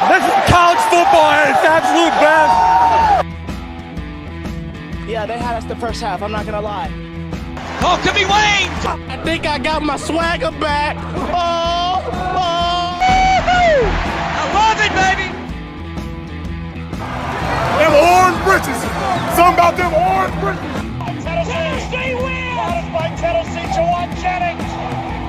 This is college football at its absolute best. Yeah, they had us the first half, I'm not going to lie. Oh, could be Wayne. I think I got my swagger back. Oh. I love it, baby. Them orange britches. Something about them orange britches. Tennessee wins! By Tennessee, Jawan Jennings.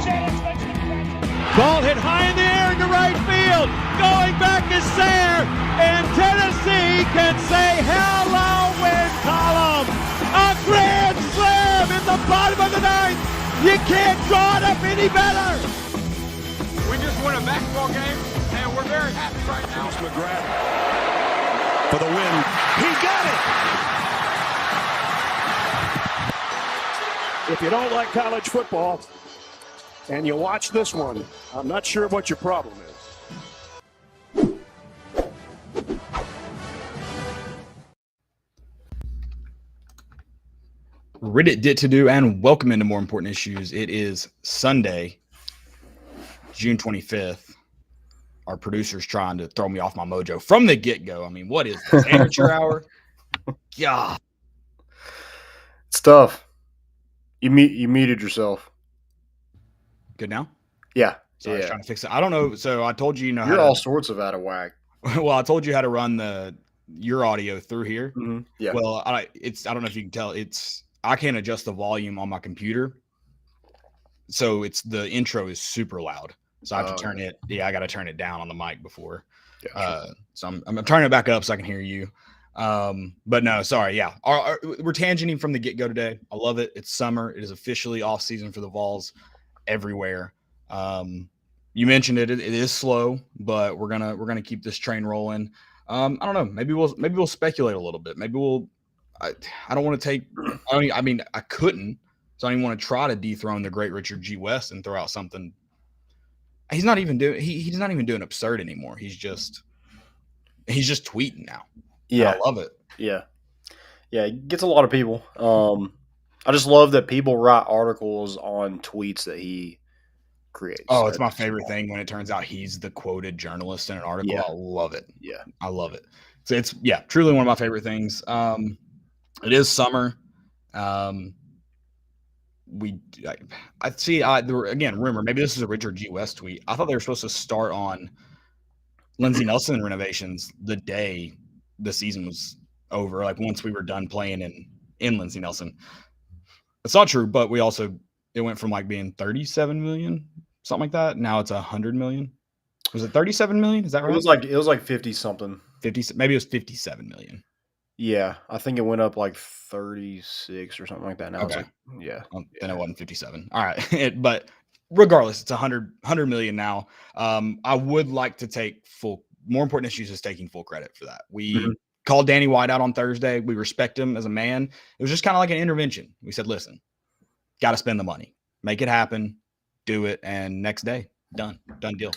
Jennings makes the catch. Ball hit high in the air into right field. Going back is Sayre. And Tennessee can say hello with column. A grand slam in the bottom of the ninth. You can't draw it up any better. We just won a basketball game, and we're very happy right now. McGrath for the win. He got it. If you don't like college football and you watch this one, I'm not sure what your problem is. Reddit did to do, and welcome into More Important Issues. It is Sunday, June 25th. Our producer's trying to throw me off my mojo from the get-go. I mean, what is this, amateur hour? God. It's tough. You muted yourself. Good now? Yeah. So I was trying to fix it. I don't know. So I told you, You're all sorts of out of whack. Well, I told you how to run your audio through here. Mm-hmm. Yeah. Well, I don't know if you can tell. I can't adjust the volume on my computer, so the intro is super loud. So I have to turn it. Yeah, I got to turn it down on the mic before. Gotcha. So I'm turning it back up so I can hear you. But no, sorry. Yeah, we're tangenting from the get go today. I love it. It's summer. It is officially off season for the Vols everywhere. You mentioned it. It is slow, but we're gonna keep this train rolling. I don't know. Maybe we'll speculate a little bit. Maybe I don't want to take. I mean, I couldn't. So I don't even want to try to dethrone the great Richard G. West and throw out something. He's not even doing. He's not even doing absurd anymore. He's just tweeting now. Yeah, I love it. Yeah, it gets a lot of people. I just love that people write articles on tweets that he creates. Oh, it's my favorite thing when it turns out he's the quoted journalist in an article. Yeah. I love it. Yeah, I love it. So it's truly one of my favorite things. It is summer. I see. Again, rumor. Maybe this is a Richard G. West tweet. I thought they were supposed to start on Lindsey Nelson renovations the day the season was over. Like once we were done playing in Lindsey Nelson. It's not true, but it went from like being 37 million, something like that. Now it's 100 million. Was it 37 million? Is that right? It was like 50 something. 50. Maybe it was 57 million. Yeah, I think it went up like 36 or something like that. Now okay. It's like, yeah. Then it wasn't 57. All right. But regardless, it's 100 million now. I would like to take More Important Issues is taking full credit for that. We called Danny White out on Thursday. We respect him as a man. It was just kind of like an intervention. We said, listen, got to spend the money, make it happen, do it. And next day, done deal.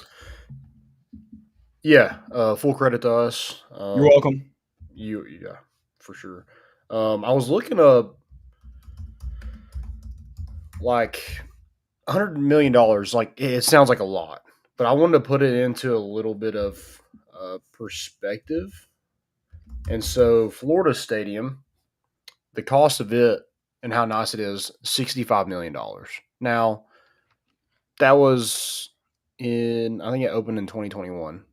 Yeah. Full credit to us. You're welcome. Yeah, for sure. I was looking up like $100 million. Like it sounds like a lot, but I wanted to put it into a little bit of perspective. And so Florida Stadium, the cost of it and how nice it is, $65 million. Now, that was I think it opened in 2021.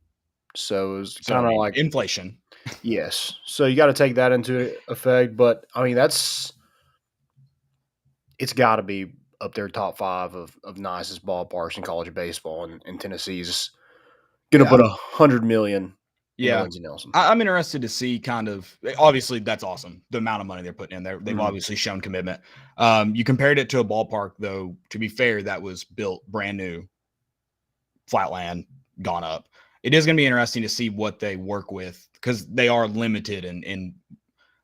So it was kind of like inflation. Yes. So you got to take that into effect. But I mean, it's got to be up there top 5 of nicest ballparks in college baseball. And Tennessee's going to put $100 million. Yeah. Lindsey Nelson. I'm interested to see obviously that's awesome. The amount of money they're putting in there. They've obviously shown commitment. You compared it to a ballpark though, to be fair, that was built brand new, flatland, gone up. It is going to be interesting to see what they work with because they are limited and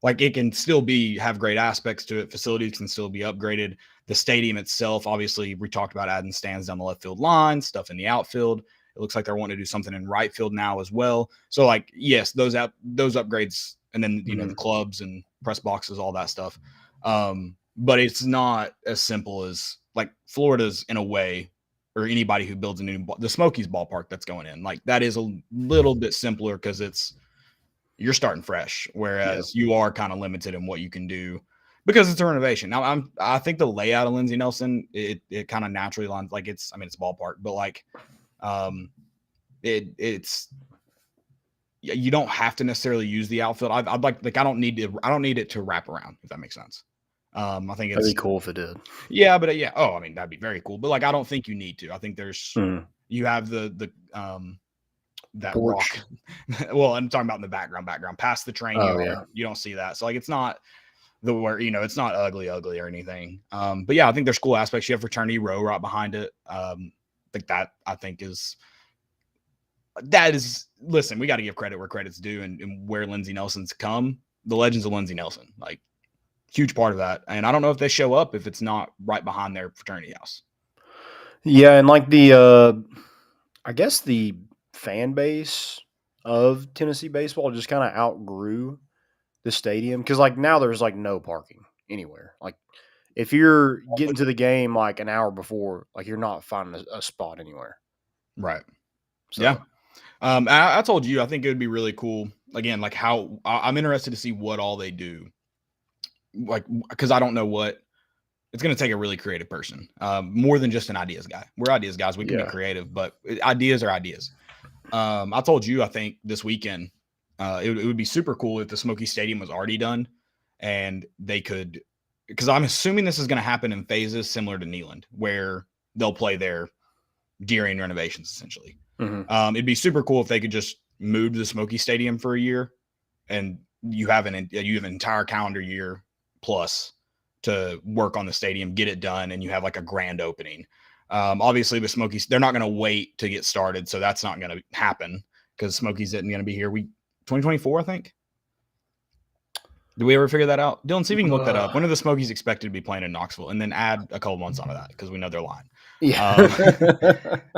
like it can still have great aspects to it. Facilities can still be upgraded. The stadium itself, obviously we talked about adding stands down the left field line, stuff in the outfield. It looks like they're wanting to do something in right field now as well. So like, yes, those upgrades and then, the clubs and press boxes, all that stuff. But it's not as simple as like Florida's in a way or anybody who builds a the Smokies ballpark that's going in. Like that is a little bit simpler because you're starting fresh, whereas you are kind of limited in what you can do because it's a renovation. Now I think the layout of Lindsey Nelson, it kind of naturally lines like it's ballpark, but like it's you don't have to necessarily use the outfield. I'd like I don't need it to wrap around, if that makes sense. I think it's That'd be cool if it did. Yeah, but yeah. Oh, I mean, that'd be very cool. But like, I don't think you need to. I think there's you have the that porch. Rock. Well, I'm talking about in the background past the train yard. You don't see that. So like, it's not it's not ugly or anything. But yeah, I think there's cool aspects. You have fraternity row right behind it. Like that, I think is. Listen, we got to give credit where credit's due, and where Lindsey Nelson's come. The legends of Lindsey Nelson, like. Huge part of that. And I don't know if they show up if it's not right behind their fraternity house. Yeah, and like I guess the fan base of Tennessee baseball just kind of outgrew the stadium because like now there's like no parking anywhere. Like if you're getting to the game like an hour before, like you're not finding a spot anywhere. Right. So. Yeah. I told you, I think it would be really cool. Again, like how I'm interested to see what all they do. Like, because I don't know what it's going to take a really creative person, more than just an ideas guy. We're ideas guys. We can be creative, but ideas are ideas. I told you, I think this weekend, it would be super cool if the Smoky Stadium was already done and they could, because I'm assuming this is going to happen in phases similar to Neyland, where they'll play there during renovations, essentially. It'd be super cool if they could just move to the Smoky Stadium for a year and you have an entire calendar year plus to work on the stadium, get it done, and you have like a grand opening. Obviously the Smokies, they're not going to wait to get started, so that's not going to happen because Smokies isn't going to be here. 2024, I think. Did we ever figure that out? Dylan, see if you can look that up. When are the Smokies expected to be playing in Knoxville? And then add a couple months onto that because we know they're lying. Yeah.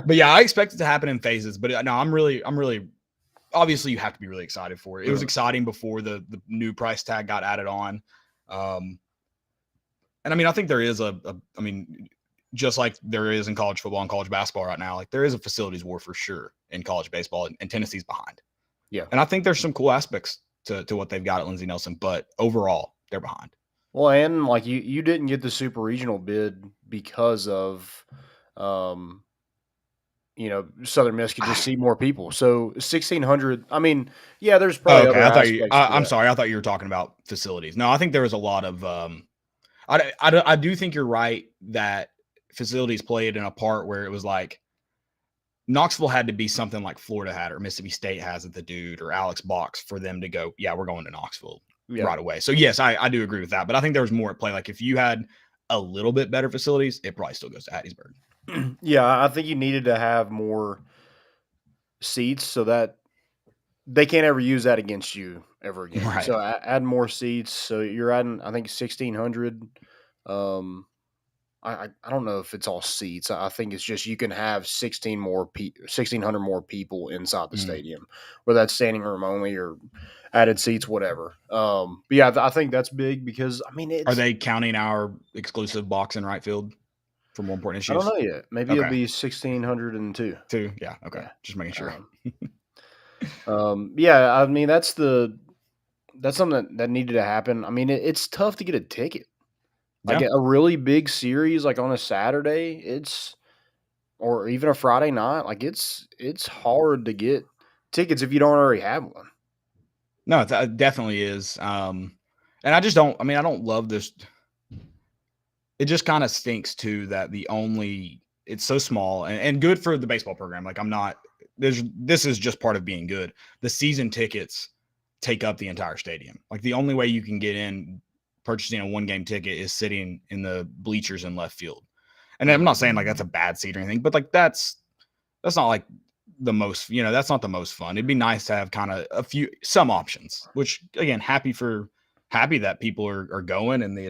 But yeah, I expect it to happen in phases. But no, I'm really obviously you have to be really excited for it. It was exciting before the new price tag got added on. And I mean, I think there is just like there is in college football and college basketball right now, like there is a facilities war for sure in college baseball, and Tennessee's behind. Yeah. And I think there's some cool aspects to what they've got at Lindsey Nelson, but overall they're behind. Well, and like you didn't get the super regional bid because of, Southern Miss could just see more people. So 1,600. I mean, yeah, there's probably other aspects. I'm sorry. I thought you were talking about facilities. No, I think there was a lot of. I do think you're right that facilities played in a part where it was like Knoxville had to be something like Florida had or Mississippi State has at the Dude or Alex Box for them to go, yeah, we're going to Knoxville right away. So yes, I do agree with that. But I think there was more at play. Like if you had a little bit better facilities, it probably still goes to Hattiesburg. Yeah, I think you needed to have more seats so that they can't ever use that against you ever again. Right. So add more seats. So you're adding, I think, 1,600. I don't know if it's all seats. I think it's just you can have 1,600 more people inside the stadium, whether that's standing room only or added seats, whatever. But yeah, I think that's big because I mean, are they counting our exclusive box in right field for more important issues? I don't know yet. Maybe it'll be 1,602. Yeah. Okay. Yeah. Just making sure. Yeah. I mean, that's something that needed to happen. I mean, it's tough to get a ticket. Like a really big series, like on a Saturday, or even a Friday night, like it's hard to get tickets if you don't already have one. No, it definitely is. And I just don't. I mean, I don't love this. It just kind of stinks too that it's so small and good for the baseball program. Like this is just part of being good. The season tickets take up the entire stadium. Like the only way you can get in purchasing a 1-game ticket is sitting in the bleachers in left field. And I'm not saying like that's a bad seat or anything, but like that's not like the most, that's not the most fun. It'd be nice to have kind of some options, which again, happy that people are going and the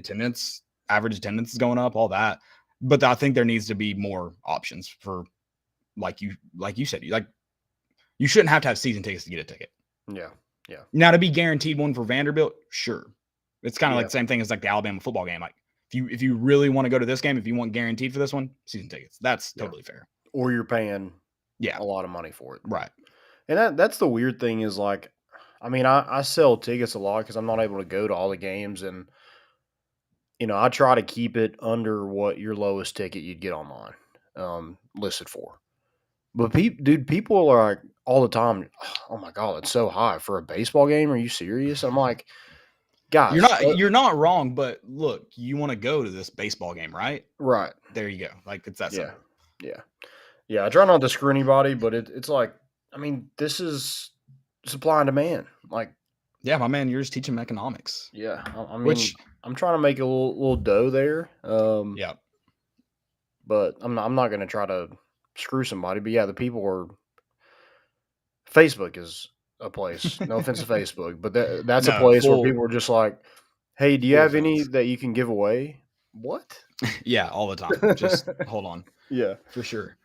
average attendance is going up, all that. But I think there needs to be more options for like you said, you shouldn't have to have season tickets to get a ticket. Yeah. Yeah. Now to be guaranteed one for Vanderbilt, sure. It's kind of like the same thing as like the Alabama football game. Like if you really want to go to this game, if you want guaranteed for this one, season tickets, that's totally fair. or you're paying Yeah. a lot of money for it. Right. And that's the weird thing is like, I mean, I sell tickets a lot because I'm not able to go to all the games, and I try to keep it under what your lowest ticket you'd get online listed for. But people are like all the time, oh my god, it's so high for a baseball game. Are you serious? I'm like, guys, You're not wrong, but look, you want to go to this baseball game, right? right? There you go. Like it's that Yeah, simple. yeah. I try not to screw anybody, but it's like, I mean, this is supply and demand. Like, Yeah, my man, you're just teaching them economics. yeah, I mean, Which I'm trying to make a little dough there. yeah. But I'm not going to try to screw somebody. But yeah, the people are. Facebook is a place. No offense to Facebook, but that's a No, place where people are just like, "Hey, do you full have any offense. that you can give away?" What? Yeah, all the time. Just hold on. Yeah. For sure.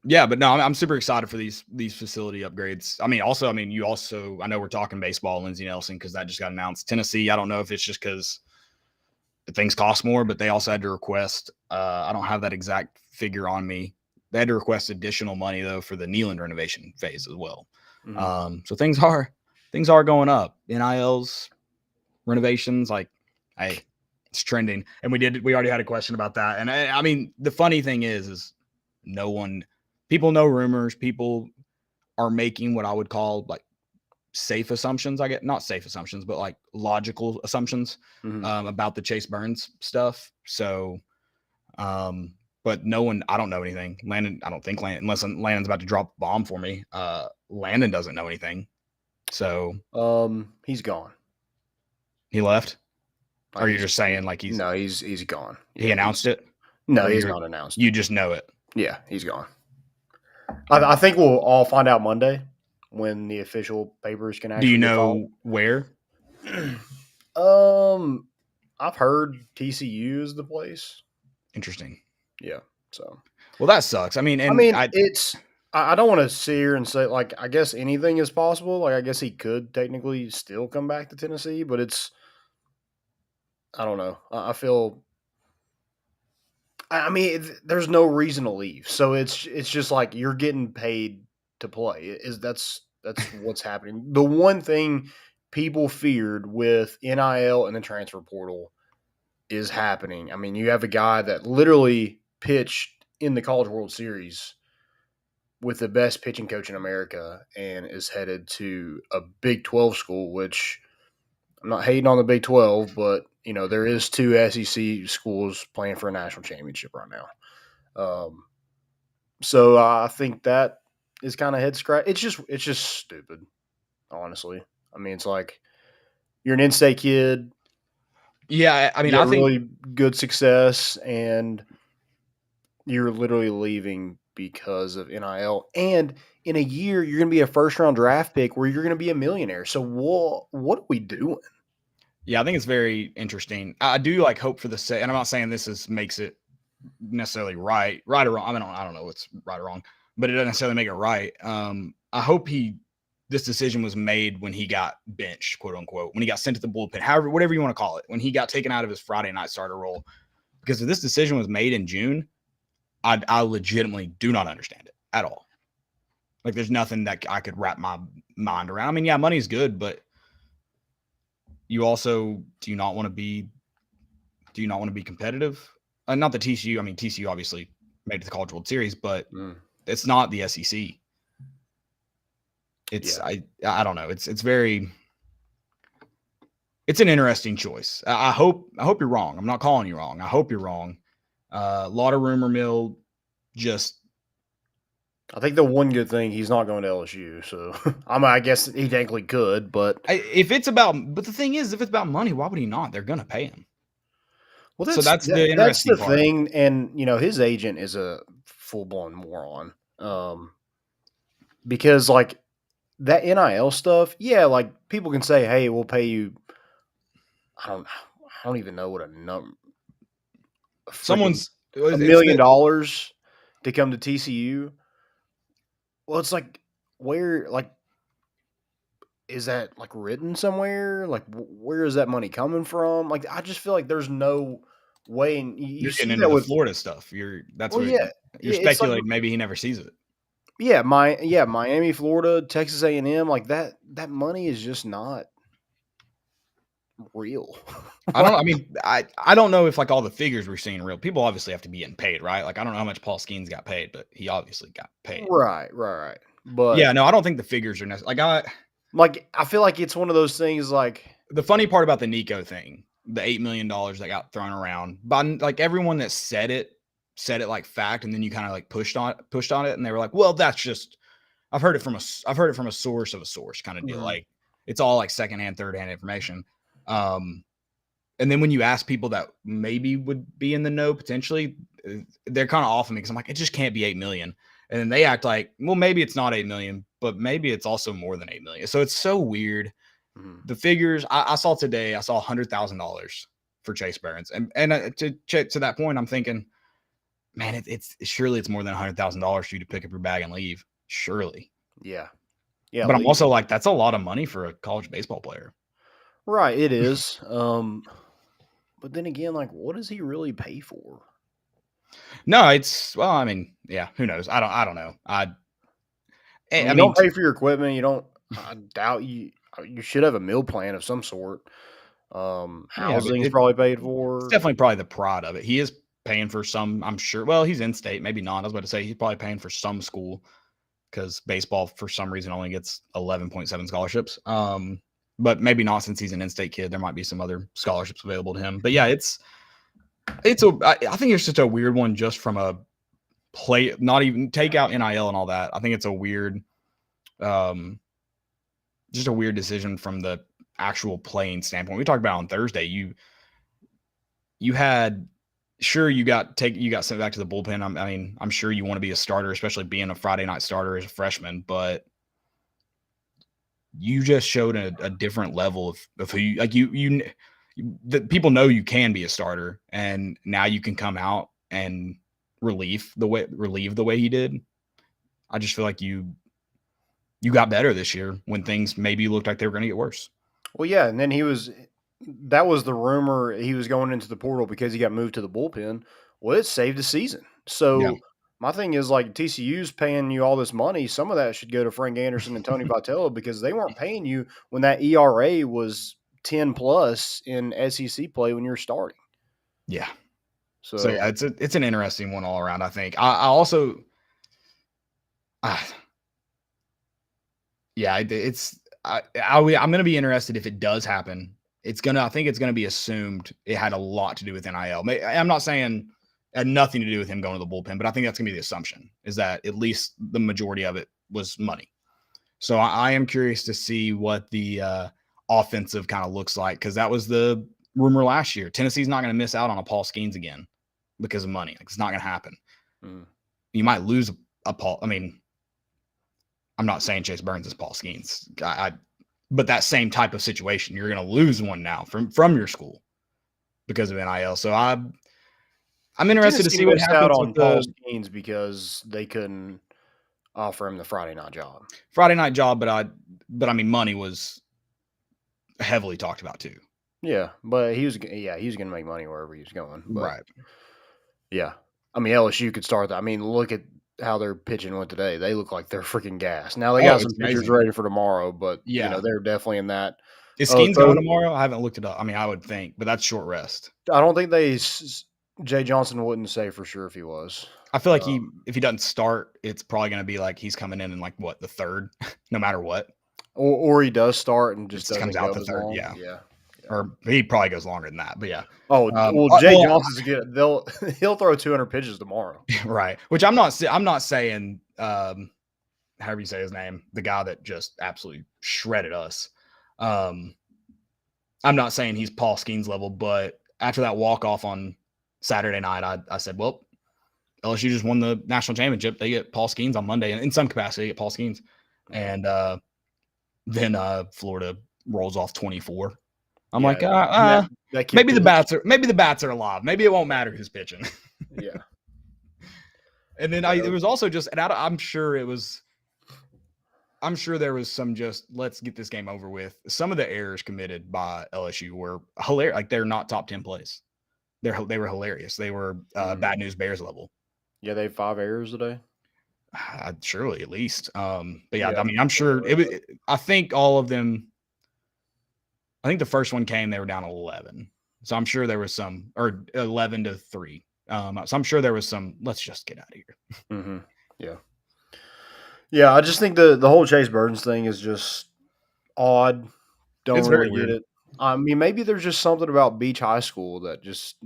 Yeah, but no, I'm super excited for these facility upgrades. I mean, I know we're talking baseball, Lindsey Nelson, because that just got announced. Tennessee, I don't know if it's just because things cost more, but they also had to request. I don't have that exact figure on me. They had to request additional money though for the Neyland renovation phase as well. Mhm. So things are going up. NILs, renovations, like, hey, it's trending. And we already had a question about that. And I mean, the funny thing is people know rumors. People are making what I would call like safe assumptions. I get not safe assumptions, but like logical assumptions Mhm. about the Chase Burns stuff. So, but no one, I don't know anything. Landon, I don't think Landon, unless Landon's about to drop a bomb for me. Landon doesn't know anything. So He's gone. he left. Like, Or you're just saying like he's gone. he Yeah, announced it? No, Or he's not announced. You just know it. Yeah, he's gone. I think we'll all find out Monday when the official papers can Do actually you get filed. know where? I've heard TCU is the place. Interesting. Yeah. So, Well, that sucks. I mean, it's. I don't want to sit here and say like I guess anything is possible. Like I guess he could technically still come back to Tennessee, but it's. I don't know. I feel. I mean, there's no reason to leave. So it's just like you're getting paid to play. That's what's happening. The one thing people feared with NIL and the transfer portal is happening. I mean, you have a guy that literally pitched in the College World Series with the best pitching coach in America and is headed to a Big 12 school, which I'm not hating on the Big 12, but there is two SEC schools playing for a national championship right now. So I think that is kind of head scratch. It's just stupid, honestly. I mean, it's like you're an in-state kid. yeah, I mean, You I got think really good success, and you're literally leaving because of NIL. And in a year, you're going to be a first-round draft pick where you're going to be a millionaire. So what are we doing? Yeah, I think it's very interesting. I do like hope for the set, and I'm not saying makes it necessarily right or wrong. I don't know what's right or wrong, but it doesn't necessarily make it right. I hope this decision was made when he got benched, quote unquote, when he got sent to the bullpen, whatever you want to call it, when he got taken out of his Friday night starter role. Because if this decision was made in June, I legitimately do not understand it at all. Like, there's nothing that I could wrap my mind around. I mean, yeah, money's good, but you also do you not want to be competitive? Not the TCU. I mean, TCU obviously made it to the College World Series, but it's not the SEC. It's I don't know. It's an interesting choice. I hope you're wrong. I'm not calling you wrong. I hope you're wrong. A lot of rumor mill. I think the one good thing he's not going to LSU. So I guess he technically could, but the thing is, if it's about money, why would he not? They're gonna pay him. Well, that's the interesting part. Thing, and his agent is a full blown moron. Because like that NIL stuff, yeah, like people can say, "Hey, we'll pay you." I don't even know what a number. Someone's $1 million to come to TCU. Well, it's like where like is that like written somewhere? Like where is that money coming from? Like I just feel like there's no way. And you're getting into the Florida stuff. You're it's like speculating maybe he never sees it. Miami, Florida, Texas A&M, like that money is just not real. I don't know. I mean, I don't know if like all the figures we're seeing are real. People obviously have to be getting paid, right? Like I don't know how much Paul Skeens got paid, but he obviously got paid. Right. But yeah, no, I don't think the figures are necessary. I feel like it's one of those things like the funny part about the Nico thing, the $8 million that got thrown around, but like everyone that said it like fact, and then you kind of like pushed on it, and they were like, well, that's just I've heard it from a source of a source kind of deal. Like it's all like secondhand, thirdhand information. And then when you ask people that maybe would be in the know potentially, they're kind of off of me because I'm like, it just can't be 8 million. And then they act like, well, maybe it's not 8 million, but maybe it's also more than 8 million. So it's so weird. The figures I saw today, I saw $100,000 for Chase Barons, and to that point, I'm thinking, man, it's surely it's more than $100,000 for you to pick up your bag and leave. Surely, yeah. But I'm also like, that's a lot of money for a college baseball player. Right, it is. But then again, like, what does he really pay for? No, I mean, yeah, who knows? I don't know. I mean, don't pay for your equipment. You don't. I doubt you should have a meal plan of some sort. Housing is probably paid for. It's definitely probably the prod of it. He is paying for some, I'm sure. Well, he's in state, maybe not. I was about to say he's probably paying for some school because baseball for some reason only gets 11.7 scholarships. But maybe not since he's an in-state kid. There might be some other scholarships available to him. But yeah, I think it's just a weird one just from a play, not even take out NIL and all that. I think it's a weird, just a weird decision from the actual playing standpoint. We talked about on Thursday. You had, sure, you got sent back to the bullpen. I mean, I'm sure you want to be a starter, especially being a Friday night starter as a freshman, but you just showed a different level of who you like. The people know you can be a starter, and now you can come out and relieve the way he did. I just feel like you got better this year when things maybe looked like they were going to get worse. Well, yeah, and then that was the rumor, he was going into the portal because he got moved to the bullpen. Well, it saved the season. So my thing is, like, TCU's paying you all this money. Some of that should go to Frank Anderson and Tony Vitello because they weren't paying you when that ERA was 10 plus in SEC play when you're starting. Yeah. So yeah, it's an interesting one all around. I think I also, yeah, I'm going to be interested if it does happen. I think it's going to be assumed it had a lot to do with NIL. I'm not saying it had nothing to do with him going to the bullpen, but I think that's going to be the assumption, is that at least the majority of it was money. So I am curious to see what the offensive kind of looks like, because that was the rumor last year. Tennessee's not going to miss out on a Paul Skeens again because of money. Like, it's not going to happen. You might lose a Paul. I mean, I'm not saying Chase Burns is Paul Skeens, but that same type of situation, you're going to lose one now from your school because of NIL. So I'm interested to see what happens out on Paul Skeens because they couldn't offer him the Friday night job. But I mean, money was heavily talked about too. Yeah, but he was going to make money wherever he was going. But, right. Yeah. I mean, LSU could start that. I mean, look at how they're pitching with today. They look like they're freaking gas. Now they got some pitchers ready for tomorrow, but they're definitely in that. Is Skeens going tomorrow? I haven't looked it up. I mean, I would think, but that's short rest. I don't think Jay Johnson wouldn't say for sure if he was. I feel like if he doesn't start, it's probably going to be like he's coming in like what, the third, no matter what. Or he does start and just comes out the third. Yeah. Or he probably goes longer than that, but yeah. Jay Johnson's good. He'll throw 200 pitches tomorrow. Right. Which I'm not saying, however you say his name, the guy that just absolutely shredded us. I'm not saying he's Paul Skeens level, but after that walk-off on Saturday night, I said, well, LSU just won the national championship. They get Paul Skeens on Monday, and in some capacity, they get Paul Skeens. And then Florida rolls off 24. I'm maybe the bats are alive. Maybe it won't matter who's pitching. Yeah. And then it was also just, and I'm sure there was some just, let's get this game over with. Some of the errors committed by LSU were hilarious. Like, they're not top 10 plays. They were hilarious. They were Bad News Bears level. Yeah, they have 5 errors today. Surely at least. But yeah, Yeah, I mean, I'm sure I think all of them. I think the first one came, they were down 11. So I'm sure there was some, or 11-3. So I'm sure there was some, let's just get out of here. Mm-hmm. Yeah. Yeah, I just think the whole Chase Burns thing is just odd. Don't It's very really get weird. it. I mean, maybe there's just something about Beach High School that just,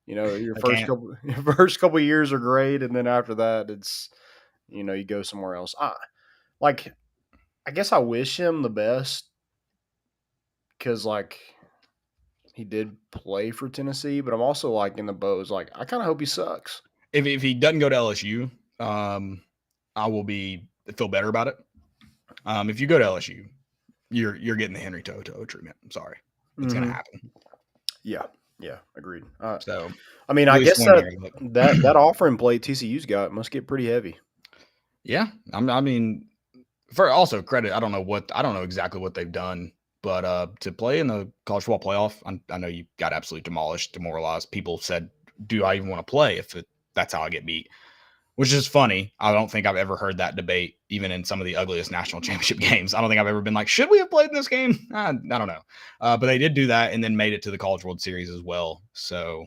your I first can't. couple your first couple years are great, and then after that, it's you go somewhere else. I guess I wish him the best because he did play for Tennessee, but I'm also in the boat. It's like I kind of hope he sucks. If he doesn't go to LSU, I will feel better about it. If you go to LSU, you're getting the Henry To'o treatment. I'm sorry, it's gonna happen. Yeah, agreed. So I mean, at I least guess 1 year. that offering plate TCU's got must get pretty heavy. Yeah, I mean, for also credit, I don't know exactly what they've done, but to play in the college football playoff, I know you got absolutely demolished, demoralized. People said, "Do I even want to play if that's how I get beat?" Which is funny. I don't think I've ever heard that debate, even in some of the ugliest national championship games. I don't think I've ever been like, "Should we have played in this game?" I don't know, but they did do that and then made it to the College World Series as well. So,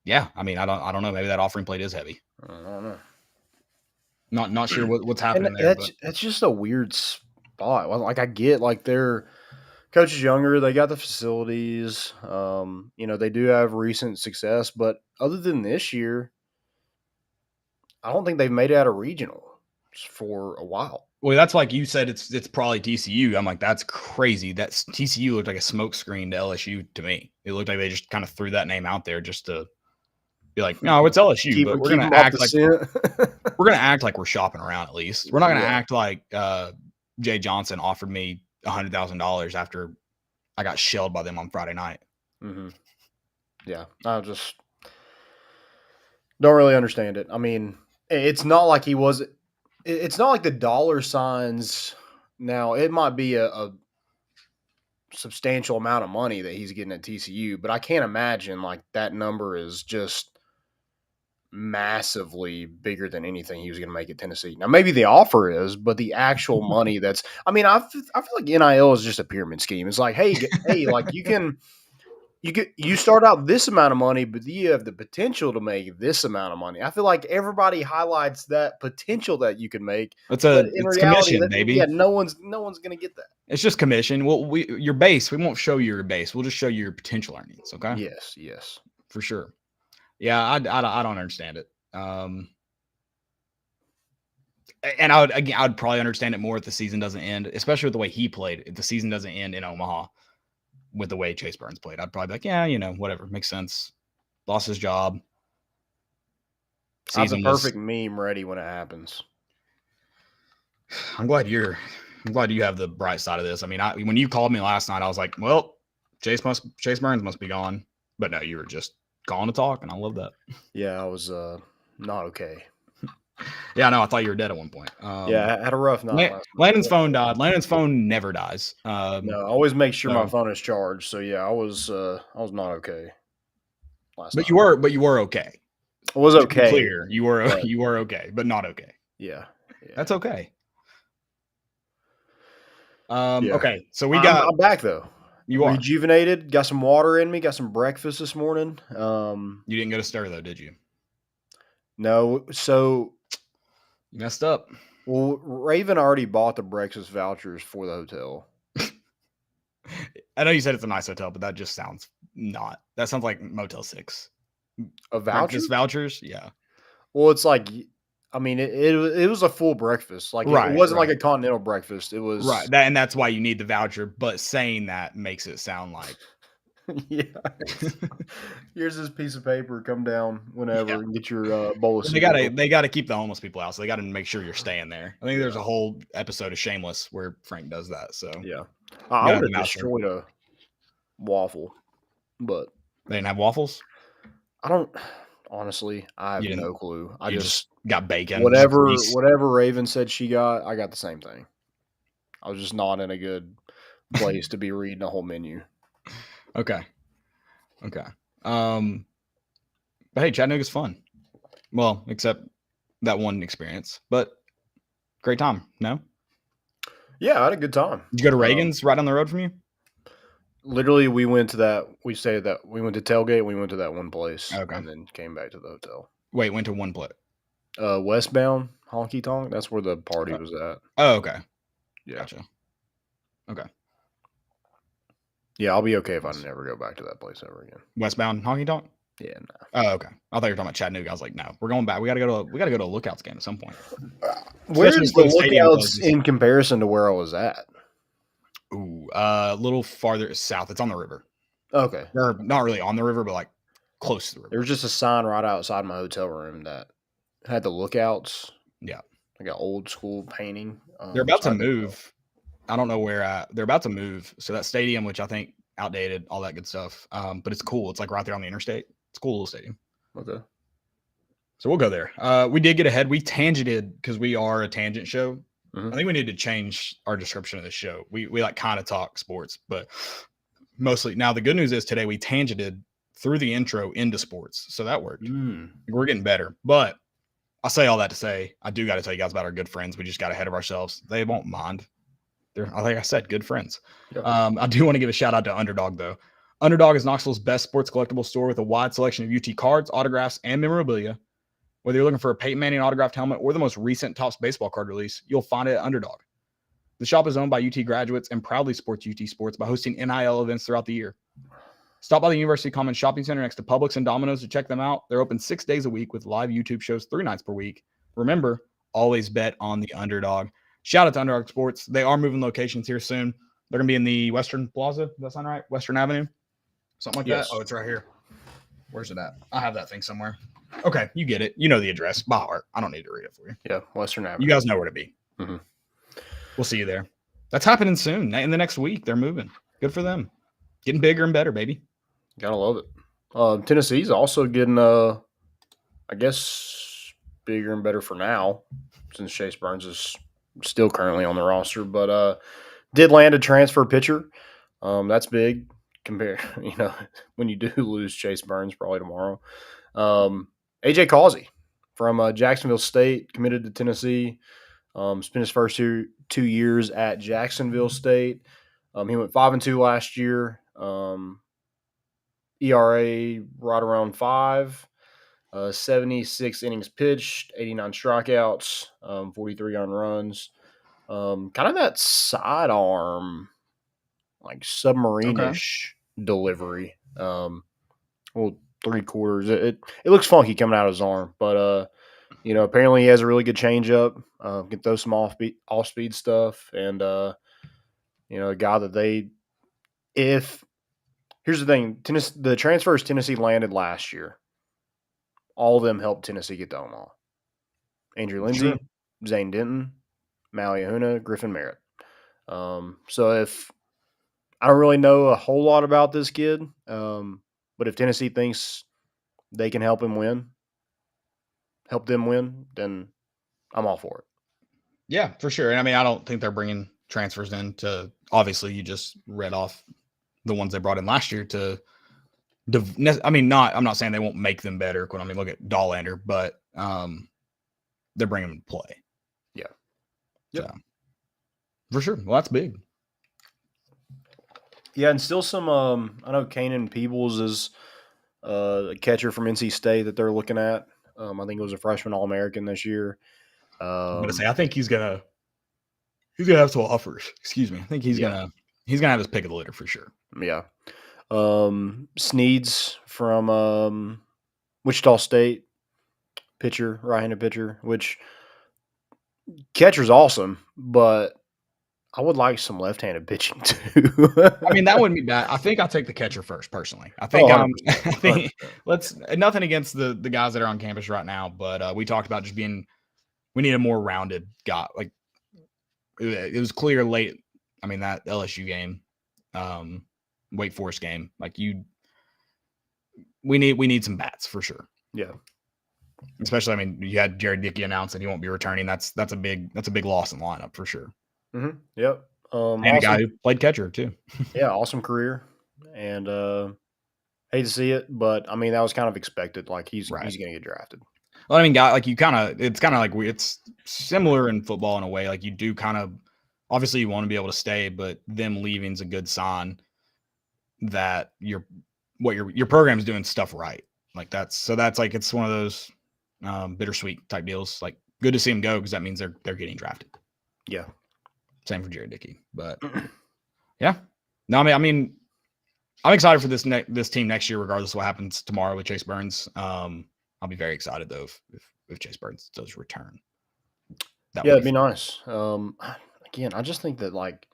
yeah, I mean, I don't know. Maybe that offering plate is heavy. I don't know. Not sure what's And happening there, but that's just a weird spot. I get their coach is younger, they got the facilities. They do have recent success, but other than this year, I don't think they've made it out of regional for a while. well, that's like you said. It's probably TCU. I'm like, that's crazy. That's TCU looked like a smokescreen to LSU to me. It looked like they just kind of threw that name out there just to be like, no, it's LSU, but we're keep gonna them off act the like scent. we're gonna act like we're shopping around at least. We're not gonna Yeah. act like Jay Johnson offered me $100,000 after I got shelled by them on Friday night. Mm-hmm. Yeah, I just don't really understand it. I mean, it's not like he was. It's not like the dollar signs. Now it might be a substantial amount of money that he's getting at TCU, but I can't imagine that number is just massively bigger than anything he was going to make at Tennessee. Now maybe the offer is, but the actual money that's I mean, I feel like NIL is just a pyramid scheme. It's like, hey, you start out this amount of money, but you have the potential to make this amount of money. I feel like everybody highlights that potential that you can make. It's reality, commission, baby. Yeah, no one's going to get that. It's just commission. Well, your base, we won't show you your base. We'll just show you your potential earnings. Okay. Yes, for sure. Yeah, I don't understand it. And I would probably understand it more if the season doesn't end, especially with the way he played. If the season doesn't end in Omaha, with the way Chase Burns played, I'd probably be like, yeah, whatever, makes sense. Lost his job. I have the perfect meme ready when it happens. I'm glad you have the bright side of this. I mean, when you called me last night, I was like, well, Chase Burns must be gone. But no, you were just calling to talk, and I love that. Yeah, I was not okay. Yeah, no, I thought you were dead at one point. Yeah, I had a rough night. Landon's phone died. Landon's phone never dies. No, I always make sure my phone is charged. So yeah, I was not okay last night. You were okay. I was okay. Clear, you were okay, but not okay. Yeah. That's okay. Yeah. Okay, so I'm back though. You are rejuvenated. Got some water in me. Got some breakfast this morning. You didn't go to Stir though, did you? No. So you messed up. Well, Raven already bought the breakfast vouchers for the hotel. I know you said it's a nice hotel, but that just sounds not. That sounds like Motel 6. A voucher? Breakfast vouchers? Yeah. Well, it's like, I mean, it was a full breakfast. Like, it wasn't like a continental breakfast. It was right, and that's why you need the voucher. But saying that makes it sound like, yeah. Here's this piece of paper. Come down whenever and get your bowl of soup. They got to keep the homeless people out, so they got to make sure you're staying there. I think there's a whole episode of Shameless where Frank does that. So yeah, I would have destroyed a waffle, but they didn't have waffles. Honestly, I have no clue. I just got bacon. Whatever Raven said she got, I got the same thing. I was just not in a good place to be reading a whole menu. Okay. But hey, Chattanooga's fun. Well, except that one experience, but great time. No, Yeah, I had a good time. did you go to Reagan's right down the road from you? Literally, we went to that. We stayed that. We went to tailgate. We went to that one place, Okay. and then came back to the hotel. Wait, went to one place. Westbound Honky Tonk. That's where the party was at. Oh, okay. Yeah. Gotcha. Okay. Yeah, I'll be okay if I never go back to that place ever again. Westbound honky tonk. Yeah, no. Oh, okay. I thought you were talking about Chattanooga. I was like, no, we're going back. We gotta go to a Lookouts game at some point. Where's Especially the when stadium Lookouts closes. in comparison to where I was at? Ooh, a little farther south. It's on the river. Okay. Or not really on the river, but like close to the river. There was just a sign right outside my hotel room that had the Lookouts. Yeah. Like an old school painting. They're about to outside the hotel. move. I don't know where they're about to move. So that stadium, which I think outdated, all that good stuff. But it's cool. It's like right there on the interstate. It's a cool little stadium. Okay. So we'll go there. We did get ahead. We tangented because we are a tangent show. Mhm. I think we need to change our description of the show. We like kind of talk sports, but mostly now the good news is today we tangented through the intro into sports. So that worked. We're getting better. But I say all that to say, I do got to tell you guys about our good friends. We just got ahead of ourselves. They won't mind. They're, like I said, good friends. Yeah. I do want to give a shout out to Underdog, though. Underdog is Knoxville's best sports collectible store with a wide selection of UT cards, autographs, and memorabilia. Whether you're looking for a Peyton Manning autographed helmet or the most recent Topps baseball card release, you'll find it at Underdog. The shop is owned by UT graduates and proudly supports UT sports by hosting NIL events throughout the year. Stop by the University Commons Shopping Center next to Publix and Domino's to check them out. They're open 6 days a week with live YouTube shows 3 nights per week. Remember, always bet on the Underdog. Shout out to Underdog Sports. They are moving locations here soon. They're going to be in the Western Plaza. Does that sound right? Western Avenue? Something like that? Oh, it's right here. Where's it at? I have that thing somewhere. Okay, you get it. You know the address by heart. I don't need to read it for you. Yeah, Western Avenue. You guys know where to be. Mm-hmm. We'll see you there. That's happening soon. In the next week, they're moving. Good for them. Getting bigger and better, baby. Gotta love it. Tennessee's also getting, I guess, bigger and better for now, since Chase Burns is still currently on the roster. But did land a transfer pitcher. That's big compared, when you do lose Chase Burns probably tomorrow. AJ Causey from Jacksonville State, committed to Tennessee. Spent his first 2 years at Jacksonville State. He went 5-2 last year. ERA right around 5. 76 innings pitched, 89 strikeouts, 43 on runs. Kind of that sidearm, like submarine-ish delivery. Well, 3/4. It looks funky coming out of his arm, but apparently he has a really good changeup. Can throw some off speed stuff, and a guy that here's the thing, the transfers Tennessee landed last year, all of them helped Tennessee get to Omaha. Andrew Lindsay, Zane Denton, Maui Ahuna, Griffin Merritt. So if I don't really know a whole lot about this kid, but if Tennessee thinks they can help them win, then I'm all for it. Yeah, for sure. And I mean, I don't think they're bringing transfers in to, obviously, you just read off the ones they brought in last year to, I'm not saying they won't make them better. I mean, look at Dollander, but they're bringing them to play. Yeah. Yep. So, for sure. Well, that's big. Yeah, and still some, I know Kanan Peebles is a catcher from NC State that they're looking at. I think it was a freshman All-American this year. I'm gonna say I think he's gonna have some offers. Excuse me. I think he's gonna have his pick of the litter for sure. Yeah. Sneeds from Wichita State, right-handed pitcher, which catcher's awesome, but I would like some left-handed pitching too. I mean, that wouldn't be bad. I think I'll take the catcher first, personally. I think nothing against the guys that are on campus right now, but we talked about we need a more rounded guy. Like it was clear late. I mean, that LSU game, Wake Forest game, like we need some bats for sure. Yeah. Especially, I mean, you had Jared Dickey announce that he won't be returning. That's a big loss in the lineup for sure. Mm-hmm. Yep. And a guy who played catcher too. Yeah, awesome career, and hate to see it, but I mean that was kind of expected. Like he's going to get drafted. Well, I mean, guy, like it's kind of like it's similar in football in a way. Like you do kind of, obviously you want to be able to stay, but them leaving's a good sign that your program's doing stuff right. Like that's like, it's one of those bittersweet type deals. Like good to see him go because that means they're getting drafted. Yeah. Same for Jared Dickey, but yeah. No, I mean, I'm excited for this team next year, regardless of what happens tomorrow with Chase Burns. I'll be very excited though if Chase Burns does return. It'd be nice. Again, I just think that like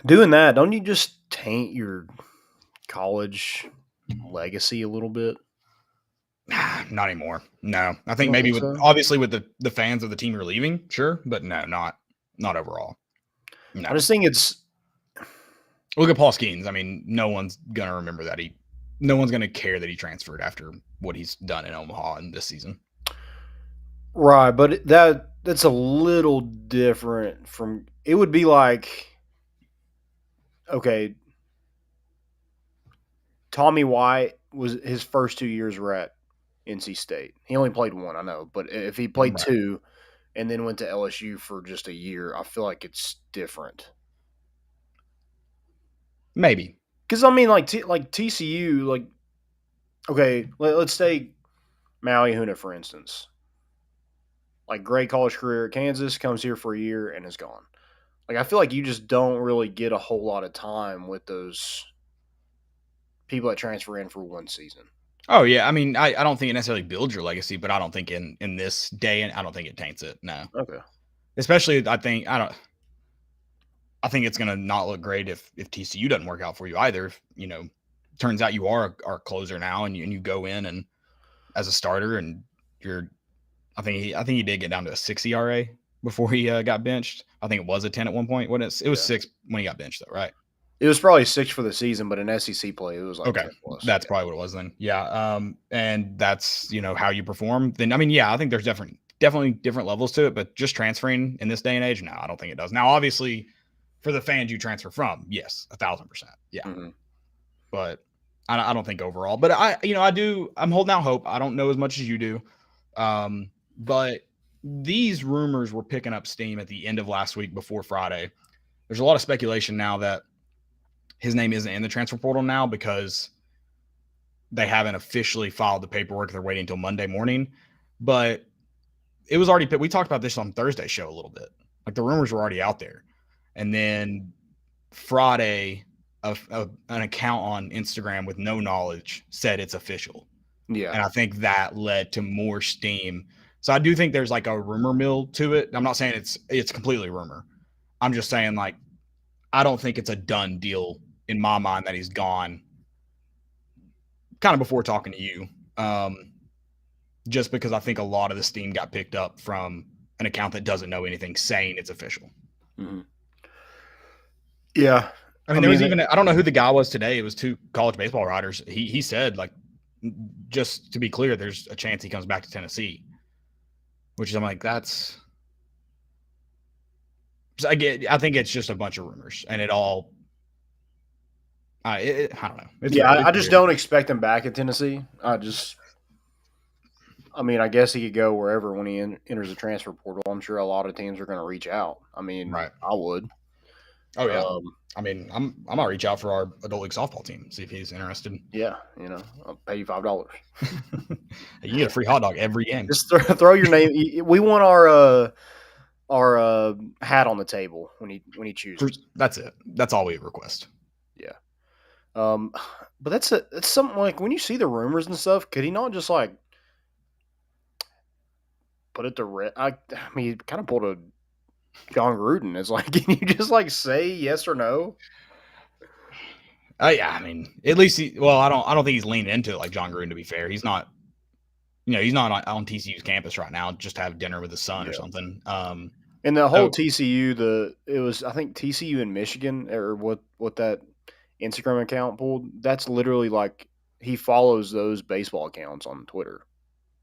doing that, don't you just taint your college legacy a little bit? Not anymore. No, I think maybe obviously with the fans of the team you're leaving, sure, but no, not overall. No. I just think it's. Look at Paul Skeens. I mean, no one's gonna remember that no one's gonna care that he transferred after what he's done in Omaha in this season. Right, but that's a little different from. It would be like, okay, Tommy White was his first 2 years were at NC State. He only played one, I know, but if he played two and then went to LSU for just a year, I feel like it's different. Maybe because I mean, like TCU, like okay, let's take Maui Huna for instance. Like great college career at Kansas, comes here for a year and is gone. Like I feel like you just don't really get a whole lot of time with those people that transfer in for one season. Oh yeah, I mean, I don't think it necessarily builds your legacy, but I don't think in this day, and I don't think it taints it. No. Okay. Especially, I think it's gonna not look great if TCU doesn't work out for you either. If, turns out you are our closer now, and you go in and as a starter, and I think he did get down to a 6 ERA before he got benched. I think it was a 10 at one point. It was 6 when he got benched, though, right? It was probably 6 for the season, but in SEC play, it was like okay. 10 plus. That's probably what it was then. Yeah. And that's how you perform. Then I mean, yeah, I think there's definitely different levels to it, but just transferring in this day and age, no, I don't think it does. Now, obviously, for the fans you transfer from, yes, 1,000%, yeah. Mm-hmm. But I don't think overall. But I'm holding out hope. I don't know as much as you do, but these rumors were picking up steam at the end of last week before Friday. There's a lot of speculation now that his name isn't in the transfer portal now because they haven't officially filed the paperwork. They're waiting until Monday morning. But it was already – we talked about this on Thursday's show a little bit. Like the rumors were already out there. And then Friday, an account on Instagram with no knowledge said it's official. Yeah. And I think that led to more steam. So I do think there's like a rumor mill to it. I'm not saying it's completely rumor. I'm just saying like I don't think it's a done deal in my mind that he's gone kind of before talking to you. Just because I think a lot of the steam got picked up from an account that doesn't know anything saying it's official. Mm-hmm. Yeah. I mean, there was I don't know who the guy was today. It was 2 college baseball writers. He said, like, just to be clear, there's a chance he comes back to Tennessee, which is, I'm like, that's, I think it's just a bunch of rumors and it all, I don't know. I just don't expect him back at Tennessee. I guess he could go wherever when he enters the transfer portal. I'm sure a lot of teams are going to reach out. I mean, right. I would. Oh yeah. I mean, I'm gonna reach out for our adult league softball team, see if he's interested. Yeah, I'll pay you $5. You get a free hot dog every game. Just throw your name. We want our hat on the table when he chooses. That's it. That's all we request. Yeah. But that's something like when you see the rumors and stuff. Could he not just like put it to rest? I mean, he kind of pulled a John Gruden. It's like, can you just like say yes or no? Yeah, I mean, at least I don't think he's leaned into it like John Gruden. To be fair, he's not. He's not on TCU's campus right now. Just to have dinner with his son or something. And the whole TCU, it was I think TCU in Michigan or what that Instagram account pulled. That's literally like he follows those baseball accounts on Twitter.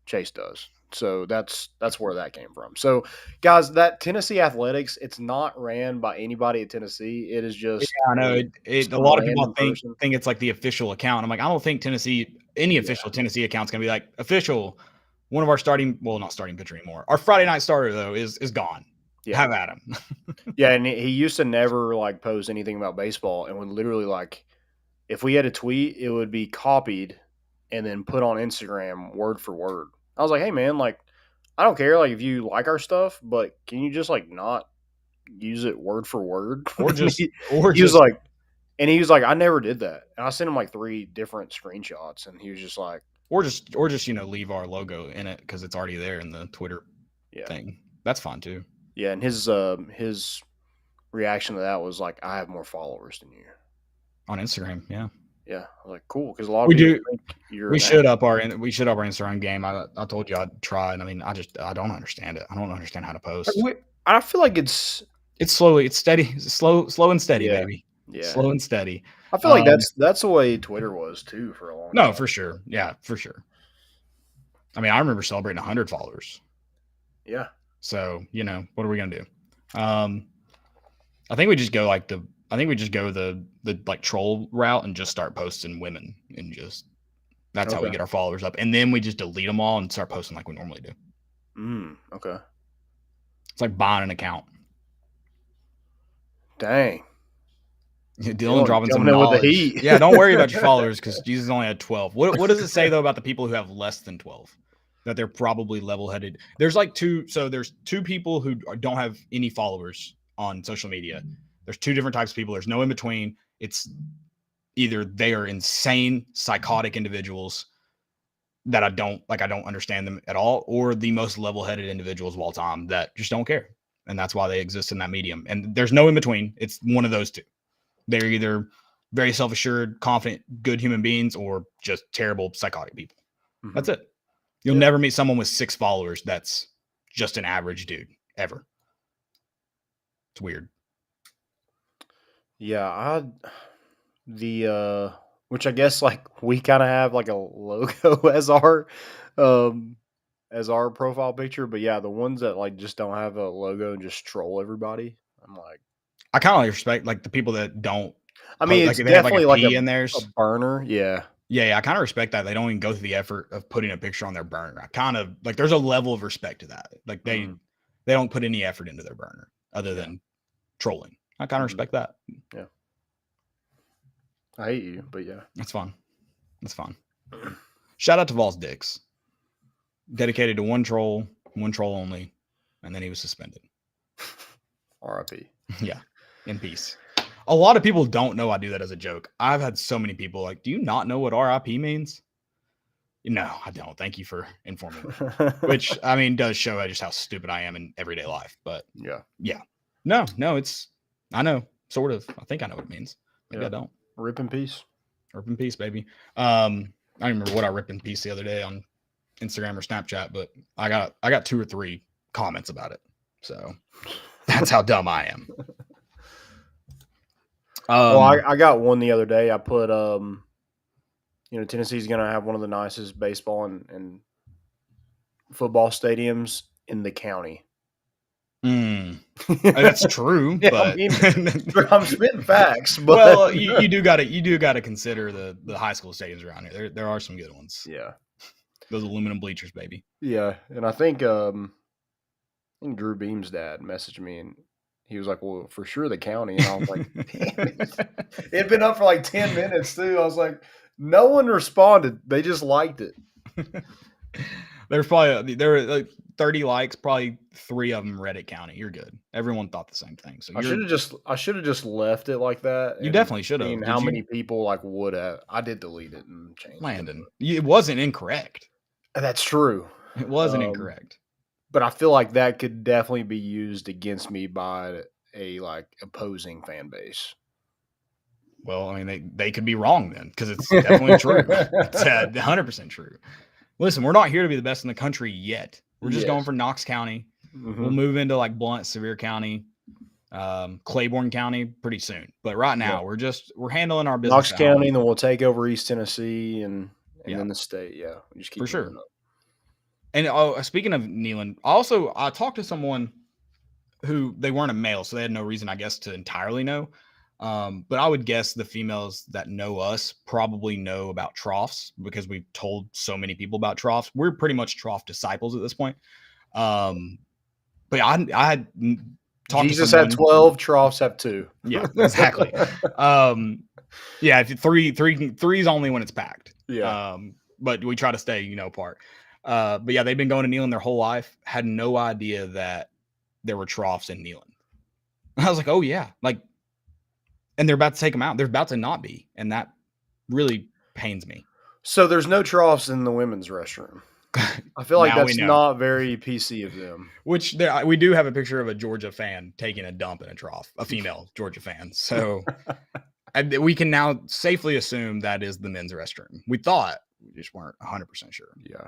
Chase does. So that's where that came from. So, guys, that Tennessee Athletics, it's not ran by anybody at Tennessee. It is just I know a some lot of people random person. think it's like the official account. I'm like, I don't think any official Tennessee account's gonna be like official. One of our not starting pitcher anymore. Our Friday night starter though is gone. Yeah. Have at him. Yeah, and he used to never like post anything about baseball, and would literally like, if we had a tweet, it would be copied and then put on Instagram word for word. I was like, hey man, like, I don't care like if you like our stuff, but can you just like not use it word for word? Or just he was like, and he was like, I never did that. And I sent him like 3 different screenshots, and he was just like, or just leave our logo in it because it's already there in the Twitter thing. That's fine too. Yeah, and his reaction to that was like, I have more followers than you on Instagram. Yeah. Yeah, I was like, cool, because a lot of people think you're we should up our Instagram game. I told you I'd try, and I mean, I don't understand it. I don't understand how to post. I feel like it's steady, slow and steady, baby. Yeah, slow and steady. I feel like that's the way Twitter was too for a long time. No, for sure. Yeah, for sure. I mean, I remember celebrating 100 followers. Yeah. So what are we gonna do? I think we just go the like troll route and just start posting women and just that's how we get our followers up. And then we just delete them all and start posting like we normally do. Okay. It's like buying an account. Dang. Dylan dropping some knowledge. With the heat. Yeah, don't worry about your followers because Jesus only had 12. What does it say though about the people who have less than 12? That they're probably level-headed. There's there's 2 people who don't have any followers on social media. There's 2 different types of people. There's no in between. It's either they are insane, psychotic individuals that I don't understand them at all, or the most level-headed individuals of all time that just don't care. And that's why they exist in that medium. And there's no in between. It's one of those 2. They're either very self-assured, confident, good human beings, or just terrible, psychotic people. Mm-hmm. That's it. You'll never meet someone with 6 followers that's just an average dude, ever. It's weird. Yeah, which I guess like we kind of have like a logo as our profile picture, but yeah, the ones that like just don't have a logo and just troll everybody, I'm like, I kind of respect like the people that don't. I mean, it's definitely like a burner, yeah. Yeah, I kind of respect that. They don't even go through the effort of putting a picture on their burner. I kind of like there's a level of respect to that. Like they don't put any effort into their burner other than trolling. I kind of respect that. Yeah. I hate you, but yeah. That's fine. Shout out to Vols Dix. Dedicated to one troll only, and then he was suspended. R.I.P. Yeah, in peace. A lot of people don't know I do that as a joke. I've had so many people like, do you not know what RIP means? No, I don't. Thank you for informing me. Which, I mean, does show just how stupid I am in everyday life. But yeah. No, I know, sort of. I think I know what it means. Maybe I don't. Rip in peace. Rip in peace, baby. I don't remember what I ripped in peace the other day on Instagram or Snapchat, but I got 2 or 3 comments about it. So that's how dumb I am. Well, I got one the other day. I put, Tennessee's going to have one of the nicest baseball and football stadiums in the county. That's true, but I mean, I'm spitting facts. But well, you do got to consider the high school stadiums around here. There are some good ones. Yeah, those aluminum bleachers, baby. Yeah, and I think Drew Beam's dad messaged me and he was like, well, for sure the county. And I was like, damn it. It had been up for like 10 minutes too. I was like, no one responded. They just liked it. There were like 30 likes, probably 3 of them Reddit County. You're good. Everyone thought the same thing. So I should have just left it like that. You definitely should have. How many people like would have? I did delete it and change Landon. It wasn't incorrect. That's true. It wasn't incorrect. But I feel like that could definitely be used against me by a like opposing fan base. Well, I mean, they could be wrong then because it's definitely true. It's 100% true. Listen, we're not here to be the best in the country yet. We're just going for Knox County. Mm-hmm. We'll move into like Blount, Sevier County, Claiborne County pretty soon. But right now, we're handling our business. Knox County, and then we'll take over East Tennessee and then the state. Yeah, we just keep for sure. And speaking of kneeling, I talked to someone who they weren't a male, so they had no reason, I guess, to entirely know. But I would guess the females that know us probably know about troughs because we've told so many people about troughs. We're pretty much trough disciples at this point. But I had talked Jesus to someone. had 12, troughs have 2. Yeah, exactly. Yeah, three's only when it's packed. Yeah. But we try to stay, apart. But yeah, they've been going to kneeling their whole life. Had no idea that there were troughs in kneeling. I was like, oh yeah, and they're about to take them out. They're about to not be, and that really pains me. So there's no troughs in the women's restroom. I feel like that's not very PC of them. Which we do have a picture of a Georgia fan taking a dump in a trough, a female Georgia fan. So we can now safely assume that is the men's restroom. We thought, we just weren't 100% sure. Yeah.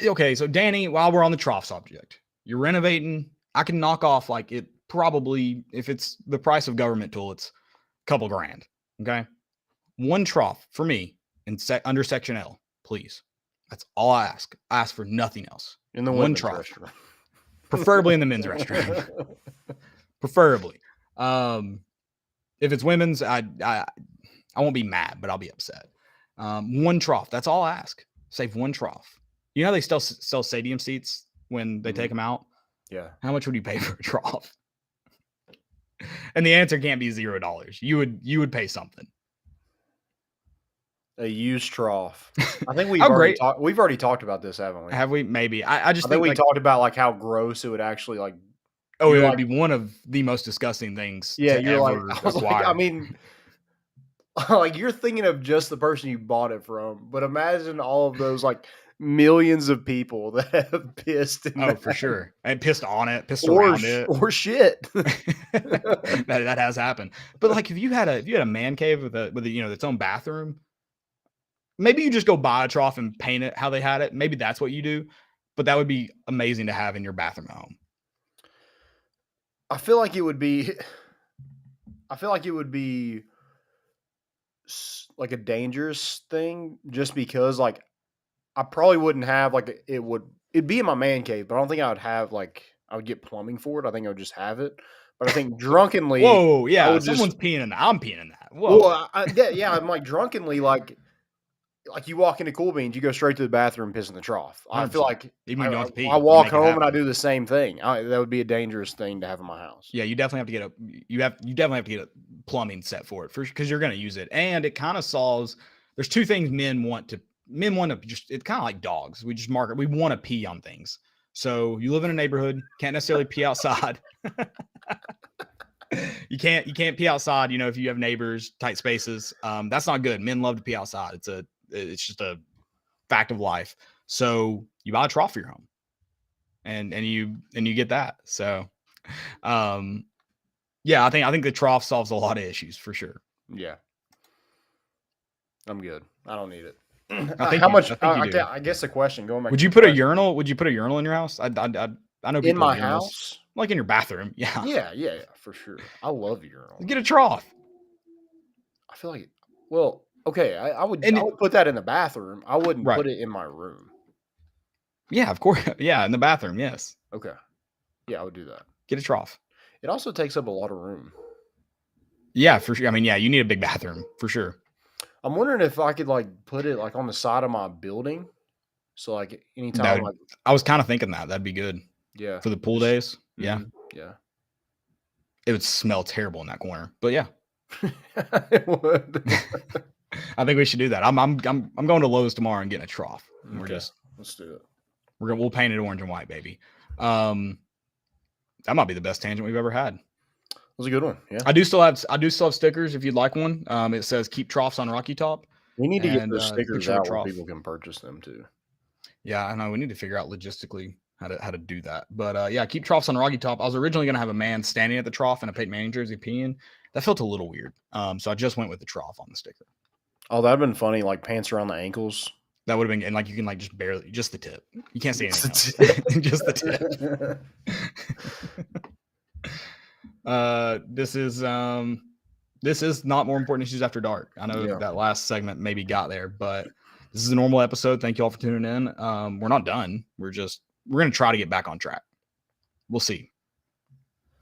Okay, so Danny, while we're on the trough subject, you're renovating. I can knock off it probably, if it's the price of government tool, it's a couple grand. Okay. One trough for me under section L, please. That's all I ask. I ask for nothing else. In the one trough. Restroom. Preferably in the men's restroom. Preferably. If it's women's, I won't be mad, but I'll be upset. One trough. That's all I ask. Save one trough. You know how they still sell stadium seats when they take them out? Yeah. How much would you pay for a trough? And the answer can't be $0. You would pay something. A used trough. I think we've already talked about this, haven't we? Have we? Maybe. I think we talked about how gross it would actually it would be one of the most disgusting things. Yeah, to you're ever acquire. I mean, you're thinking of just the person you bought it from, but imagine all of those millions of people that have pissed. For sure, and pissed on it, pissed around it, or shit. that has happened. But if you had a man cave with its own bathroom. Maybe you just go buy a trough and paint it how they had it. Maybe that's what you do. But that would be amazing to have in your bathroom at home. I feel like it would be a dangerous thing just because I probably wouldn't have it'd be in my man cave, but I don't think I would have I would get plumbing for it. I think I would just have it. But I think drunkenly. Whoa, yeah, someone's peeing in that. I'm peeing in that. Whoa. Well, I'm drunkenly you walk into Cool Beans, you go straight to the bathroom and piss in the trough. 100%. I feel like I walk home and I do the same thing. That would be a dangerous thing to have in my house. Yeah, you definitely have to get a plumbing set for it because you're going to use it, and it kind of solves. There's two things men want to just. It's kind of like dogs. We just we want to pee on things. So you live in a neighborhood, can't necessarily pee outside. You can't pee outside. If you have neighbors, tight spaces, that's not good. Men love to pee outside. It's just a fact of life. So you buy a trough for your home and you get that. So, yeah, I think the trough solves a lot of issues for sure. Yeah. I'm good. I don't need it. I guess the question going back. Would you put a urinal? Would you put a urinal in your house? I know people in my house, in your bathroom. Yeah. Yeah, for sure. I love urinals. Get a trough. I feel like, okay, I would put that in the bathroom. I wouldn't put it in my room. Yeah, of course. Yeah, in the bathroom, yes. Okay. Yeah, I would do that. Get a trough. It also takes up a lot of room. Yeah, for sure. I mean, yeah, you need a big bathroom, for sure. I'm wondering if I could put it on the side of my building. So anytime I was kind of thinking that'd be good. Yeah. For the pool days. Mm-hmm. Yeah. Yeah. It would smell terrible in that corner. But yeah. It would. I think we should do that. I'm going to Lowe's tomorrow and getting a trough. And let's do it. We'll paint it orange and white, baby. That might be the best tangent we've ever had. That was a good one. Yeah. I do still have stickers if you'd like one. It says keep troughs on Rocky Top. We need to get the stickers out where people can purchase them too. Yeah, I know. We need to figure out logistically how to do that. But yeah, keep troughs on Rocky Top. I was originally going to have a man standing at the trough in a Peyton Manning jersey peeing. That felt a little weird. So I just went with the trough on the sticker. Oh, that'd been funny. Pants around the ankles. That would have been, and you can just the tip. You can't see anything else. Just the tip. This is not more important issues after dark. I know that last segment maybe got there, but This is a normal episode. Thank you all for tuning in. We're not done. We're going to try to get back on track. We'll see.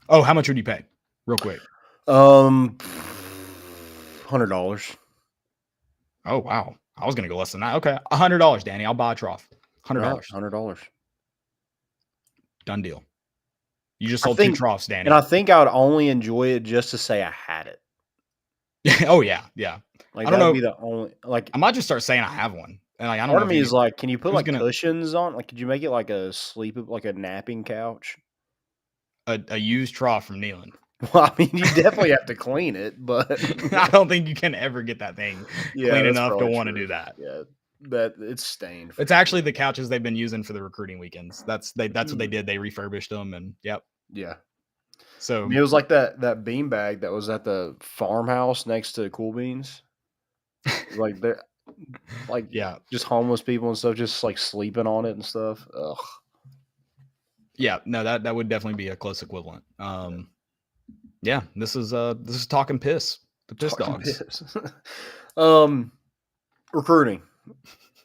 Oh, how much would you pay? Real quick. $100. Oh, wow. I was going to go less than that. Okay. $100, Danny. I'll buy a trough. $100. $100. Done deal. You just sold 2 troughs, Danny. And I think I would only enjoy it just to say I had it. Oh, yeah. Yeah. Like, I don't know. Be the only, like, I might just start saying I have one. And like, I don't part know of me is like, can you put like cushions on? Like, could you make it like a napping couch? A used trough from Neyland. Well, I mean, you definitely have to clean it, but I don't think you can ever get that thing clean enough to want to do that. Yeah, that it's stained. It's actually the couches they've been using for the recruiting weekends. That's what they did. They refurbished them, and yep. Yeah. So I mean, it was like that beanbag that was at the farmhouse next to Cool Beans. Like they're like just homeless people and stuff, just like sleeping on it and stuff. Ugh. Yeah, no, that would definitely be a close equivalent. Yeah, this is talking piss. The piss dogs. Recruiting.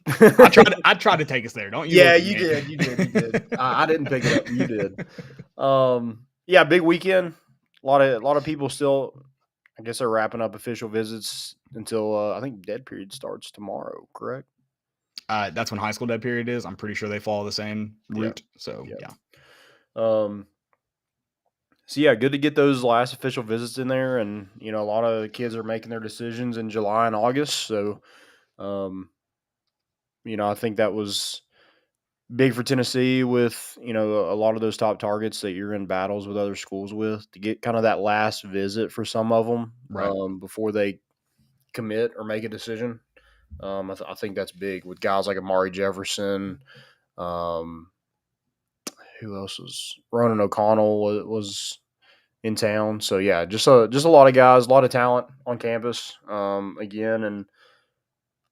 I tried to take us there. Don't you? Yeah, you did. I didn't pick it up. You did. Yeah, big weekend. A lot of people still. I guess they're wrapping up official visits until I think dead period starts tomorrow. Correct. That's when high school dead period is. I'm pretty sure they follow the same route. Yeah. So yeah. So yeah, good to get those last official visits in there, and a lot of kids are making their decisions in July and August. So, I think that was big for Tennessee with a lot of those top targets that you're in battles with other schools with to get kind of that last visit for some of them, right, before they commit or make a decision. I think that's big with guys like Amari Jefferson. Who else was Ronan O'Connell was in town? So yeah, just a lot of guys, a lot of talent on campus. Again, and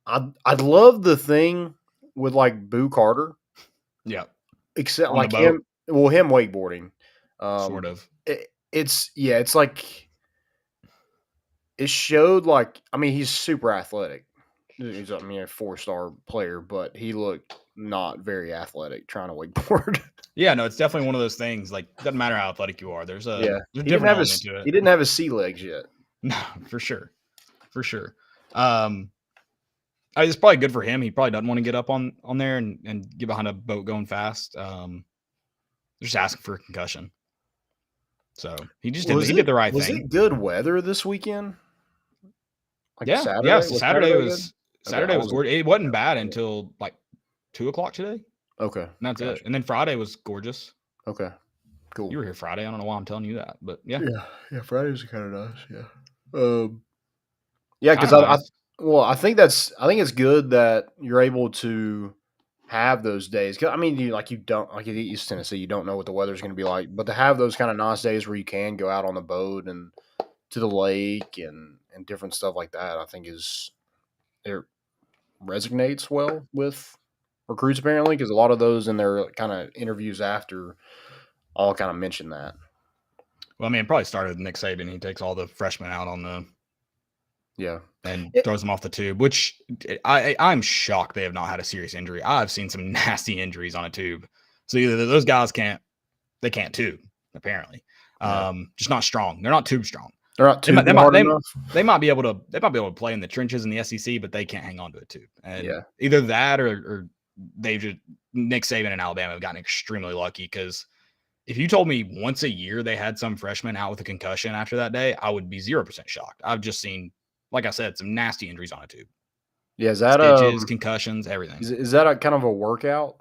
I'd love the thing with like Boo Carter. Yeah, except on like him wakeboarding. Sort of. It's like it showed like he's super athletic. He's a 4-star player, but he looked not very athletic trying to wakeboard. Yeah, no, it's definitely one of those things. Like, doesn't matter how athletic you are. There's a different element to it. He didn't have his sea legs yet. No, for sure. It's probably good for him. He probably doesn't want to get up on there and get behind a boat going fast. They're just asking for a concussion. So he just did the right thing. Was it good weather this weekend? Like Saturday? Yeah. Saturday was gorgeous. It wasn't bad until like 2:00 today. Okay. And that's it. And then Friday was gorgeous. Okay. Cool. You were here Friday. I don't know why I'm telling you that, but yeah. Yeah, Fridays are kind of nice. Yeah. Yeah, because I think it's good that you're able to have those days. Cause you don't like East Tennessee, you don't know what the weather's going to be like, but to have those kind of nice days where you can go out on the boat and to the lake and different stuff like that, I think it resonates well with recruits apparently, because a lot of those in their kind of interviews after all kind of mention that. Well, it probably started with Nick Saban. He takes all the freshmen out on the and throws them off the tube, which I'm shocked they have not had a serious injury. I've seen some nasty injuries on a tube. So either those guys can't tube apparently. Just not strong. They're not tube strong. They're not tube hard enough. They might be able to play in the trenches in the SEC, but they can't hang on to a tube. And either that or Nick Saban and Alabama have gotten extremely lucky, because if you told me once a year they had some freshman out with a concussion after that day, I would be 0% shocked. I've just seen, like I said, some nasty injuries on a tube. Yeah, is that stitches, concussions, everything? Is that a kind of a workout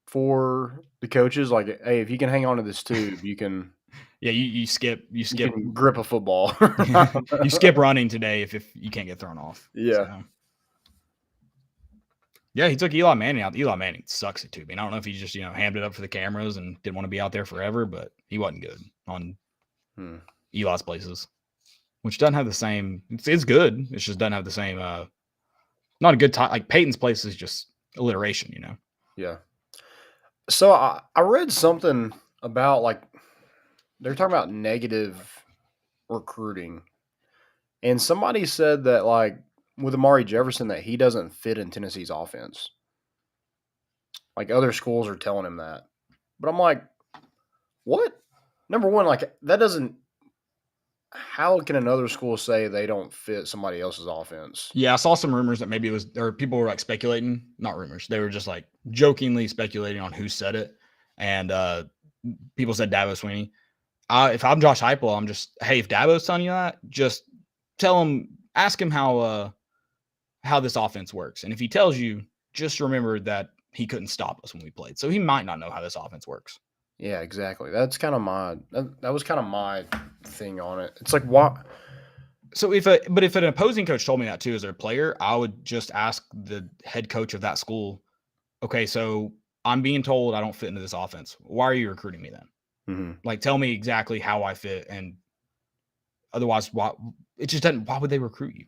for the coaches? Like, hey, if you can hang on to this tube, you can. Yeah, you skip. You can grip a football. You skip running today if you can't get thrown off. Yeah. So. Yeah, he took Eli Manning out. Eli Manning sucks at tubing. I don't know if he just hammed it up for the cameras and didn't want to be out there forever, but he wasn't good on Eli's places, which doesn't have the same. It's good. It just doesn't have the same. Not a good time. Like Peyton's place is just alliteration, Yeah. So I read something about like they're talking about negative recruiting, and somebody said that like with Amari Jefferson that he doesn't fit in Tennessee's offense. Like other schools are telling him that. But I'm like, what? Number one, like that doesn't – how can another school say they don't fit somebody else's offense? Yeah, I saw some rumors that maybe it was – or people were like speculating. Not rumors. They were just like jokingly speculating on who said it. And people said Dabo Swinney. If I'm Josh Heupel, I'm just, hey, if Dabo's telling you that, just tell him, ask him how this offense works. And if he tells you, just remember that he couldn't stop us when we played. So he might not know how this offense works. Yeah, exactly. That's kind of that was kind of my thing on it. It's like, what? So if an opposing coach told me that too as a player, I would just ask the head coach of that school, okay, so I'm being told I don't fit into this offense. Why are you recruiting me then? Mm-hmm. Like, tell me exactly how I fit. And otherwise, why would they recruit you?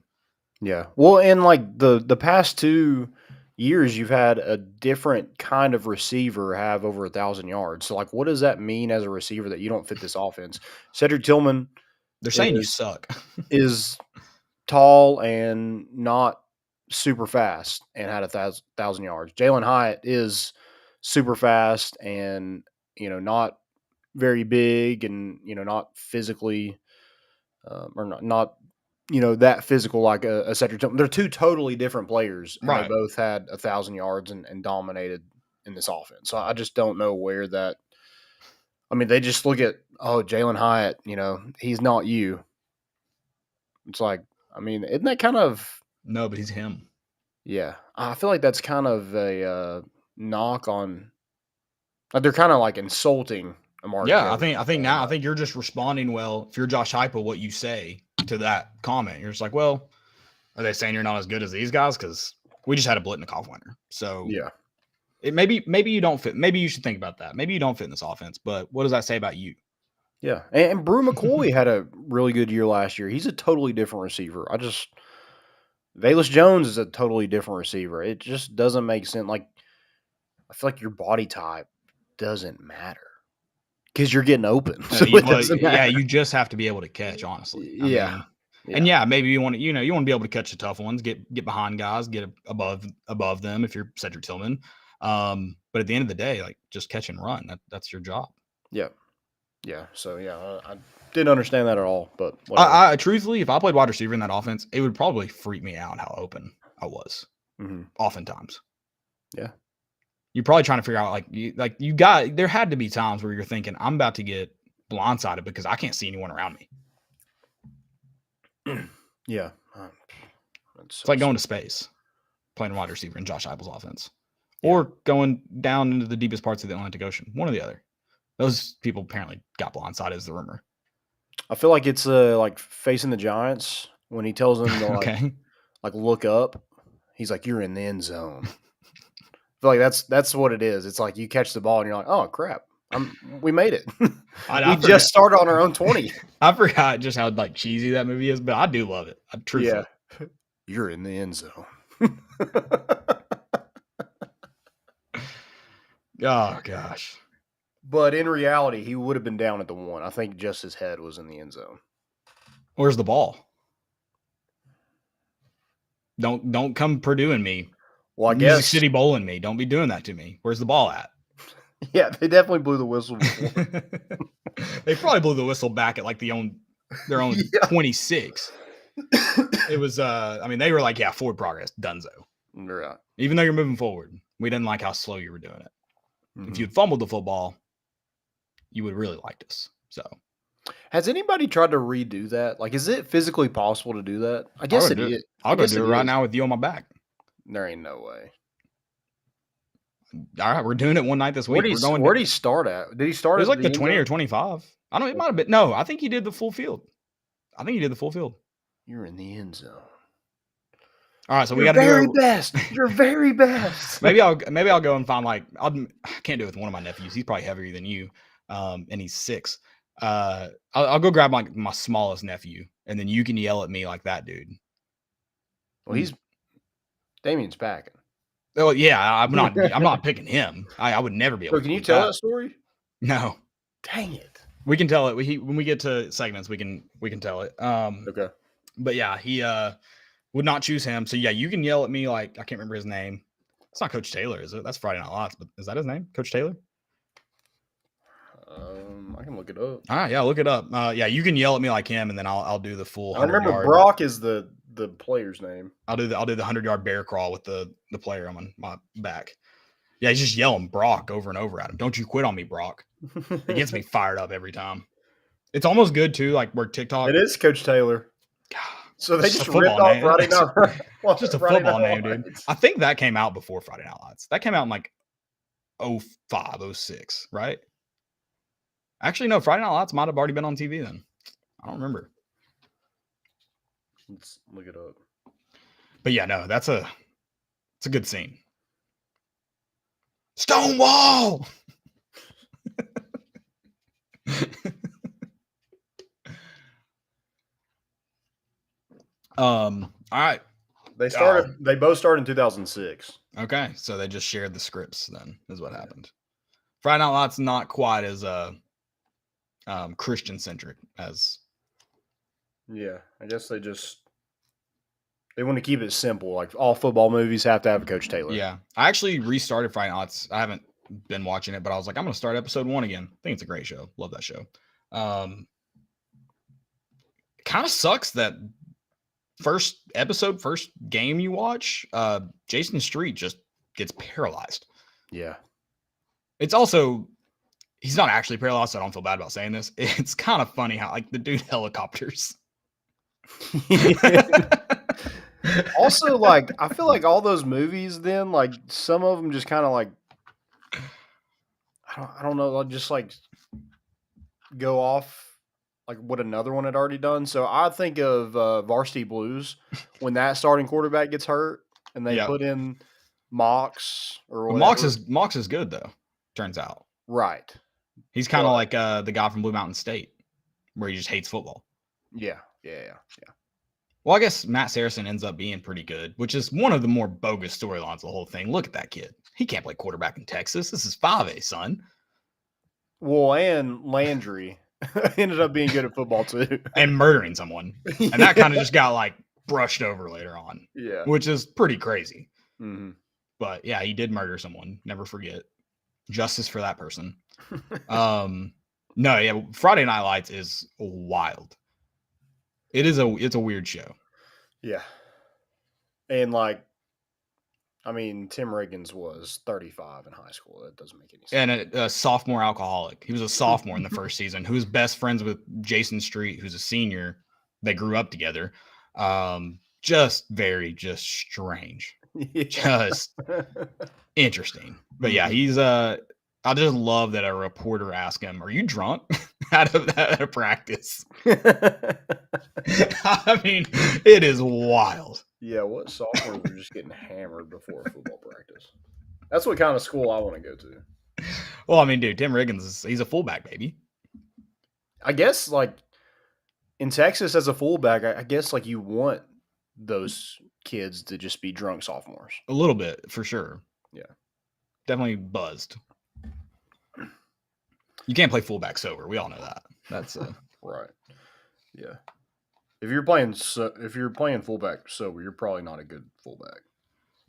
Yeah. Well, and like the past 2 years, you've had a different kind of receiver have over 1,000 yards. So, like, what does that mean as a receiver that you don't fit this offense? Cedric Tillman, they're saying you suck, is tall and not super fast and had 1,000 yards. Jalen Hyatt is super fast and, not very big and, not physically or not that physical like a Cedric Tillman. They're two totally different players, and right? They both had 1,000 yards and dominated in this offense. So I just don't know where that. I mean, they just look at Jalen Hyatt. He's not you. It's like, I mean, isn't that kind of no? But he's him. Yeah, I feel like that's kind of a knock on. They're kind of like insulting Amari. Yeah, I think you're just responding well. If you're Josh Heupel, what you say to that comment, you're just like, well, are they saying you're not as good as these guys? Because we just had a Blitnikoff winner. So yeah, maybe you don't fit. Maybe you should think about that. Maybe you don't fit in this offense. But what does that say about you? Yeah, and Brew McCoy had a really good year last year. He's a totally different receiver. Velus Jones is a totally different receiver. It just doesn't make sense. Like, I feel like your body type doesn't matter because you're getting open. So you just have to be able to catch, honestly. I mean, and maybe you want to be able to catch the tough ones, get behind guys, get above them if you're Cedric Tillman. But at the end of the day, like, just catch and run. That's your job. Yeah. Yeah. So I didn't understand that at all. But I truthfully, if I played wide receiver in that offense, it would probably freak me out how open I was. Mm-hmm. Oftentimes. Yeah. You're probably trying to figure out there had to be times where you're thinking, I'm about to get blindsided because I can't see anyone around me. Yeah. It's like going to space, playing wide receiver in Josh Heupel's offense, or going down into the deepest parts of the Atlantic Ocean. One or the other. Those people apparently got blindsided, is the rumor. I feel like it's like facing the Giants when he tells them to like look up. He's like, you're in the end zone. I feel like that's what it is. It's like you catch the ball and you're like, oh crap, we made it. We just started on our own 20. I forgot just how like cheesy that movie is, but I do love it. Truthfully. Yeah, you're in the end zone. Oh gosh. But in reality, he would have been down at the 1. I think just his head was in the end zone. Where's the ball? Don't come Purdueing me. Well, I Music guess City Bowling me. Don't be doing that to me. Where's the ball at? Yeah, they definitely blew the whistle before. They probably blew the whistle back at like their own 26. It was they were like, yeah, forward progress, donezo. Right. Even though you're moving forward. We didn't like how slow you were doing it. Mm-hmm. If you'd fumbled the football, you would really liked us. So, has anybody tried to redo that? Like, is it physically possible to do that? I guess it is. I'll go do it right now with you on my back. There ain't no way. All right, we're doing it one night this week. Where did he start at? Did he start? It was like the 20 or 25. I don't know. It might have been. No, I think he did the full field. You're in the end zone. All right, so we got to do very best. You're very best. Maybe I'll go and find I can't do it with one of my nephews. He's probably heavier than you, and he's 6. I'll go grab my smallest nephew, and then you can yell at me like that dude. Well, Damien's packing. Oh yeah, I'm not picking him. I would never be able. So can you tell that story? No. Dang it. We can tell it. When we get to segments, we can tell it. Okay. But yeah, Would not choose him. So yeah, you can yell at me like I can't remember his name. It's not Coach Taylor, is it? That's Friday Night Lights, but is that his name? Coach Taylor? I can look it up. All right, yeah, look it up. Yeah, you can yell at me like him, and then I'll do the full. I remember 100-yard. Brock is the player's name. I'll do the 100-yard bear crawl with the player on my back. Yeah, he's just yelling Brock over and over at him. Don't you quit on me, Brock. It gets me fired up every time. It's almost good too, like where TikTok. It is Coach Taylor. God, so they just ripped off Friday Night. It's just a football name, dude. I think that came out before Friday Night Lights. That came out in like 05, 06, right? Actually, no, Friday Night Lights might have already been on TV then. I don't remember. Let's look it up. But yeah, no, it's a good scene. Stonewall. All right. They both started in 2006. Okay, so they just shared the scripts then, is what happened. Friday Night Lights not quite as Christian centric as. Yeah, I guess they want to keep it simple. Like all football movies have to have a Coach Taylor. Yeah, I actually restarted Friday Night Lights. I haven't been watching it, but I was like, I'm going to start episode 1 again. I think it's a great show. Love that show. Kind of sucks that first game you watch, Jason Street just gets paralyzed. Yeah. It's also, he's not actually paralyzed, so I don't feel bad about saying this. It's kind of funny how like the dude helicopters. Also, like, I feel like all those movies then, like some of them just kind of like, I don't know, just like go off like what another one had already done. So I think of Varsity Blues when that starting quarterback gets hurt and they put in Mox or whatever. Mox is good though. Turns out, right? He's kind of like the guy from Blue Mountain State, where he just hates football. Yeah. Well, I guess Matt Saracen ends up being pretty good, which is one of the more bogus storylines of the whole thing. Look at that kid. He can't play quarterback in Texas. This is 5A, son. Well, and Landry ended up being good at football too. And murdering someone. And that kind of just got like brushed over later on. Yeah. Which is pretty crazy. Mm-hmm. But yeah, he did murder someone. Never forget. Justice for that person. No, yeah, Friday Night Lights is wild. It's a weird show. Yeah. And like, I mean, Tim Riggins was 35 in high school. That doesn't make any sense. And a sophomore alcoholic. He was a sophomore in the first season who was best friends with Jason Street, who's a senior. They grew up together. Just strange. Yeah. Just interesting. But yeah, he's I just love that a reporter asked him, "Are you drunk?" out of practice. I mean, it is wild. Yeah, what sophomores are just getting hammered before football practice? That's what kind of school I want to go to. Well, I mean, dude, Tim Riggins he's a fullback, baby. I guess like in Texas as a fullback, I guess like you want those kids to just be drunk sophomores. A little bit, for sure. Yeah. Definitely buzzed. You can't play fullback sober. We all know that. That's right. Yeah. If you're playing fullback sober, you're probably not a good fullback.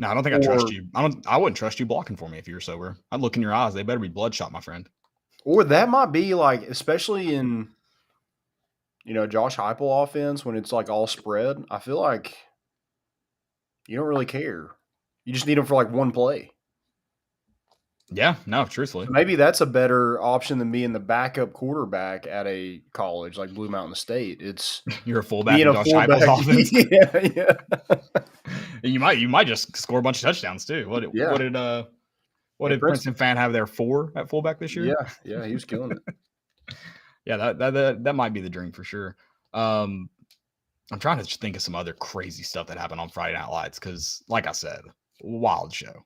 No, I don't think I trust you. I wouldn't trust you blocking for me if you were sober. I'd look in your eyes. They better be bloodshot, my friend. Or that might be like, especially in, Josh Heupel offense when it's like all spread. I feel like you don't really care. You just need them for like one play. Yeah, no, truthfully. Maybe that's a better option than being the backup quarterback at a college like Blue Mountain State. It's you're a fullback in Josh Heupel's offense. Yeah. You might just score a bunch of touchdowns too. What did Princeton fan have there 4 at fullback this year? Yeah, he was killing it. Yeah, that might be the dream for sure. I'm trying to just think of some other crazy stuff that happened on Friday Night Lights because, like I said, wild show.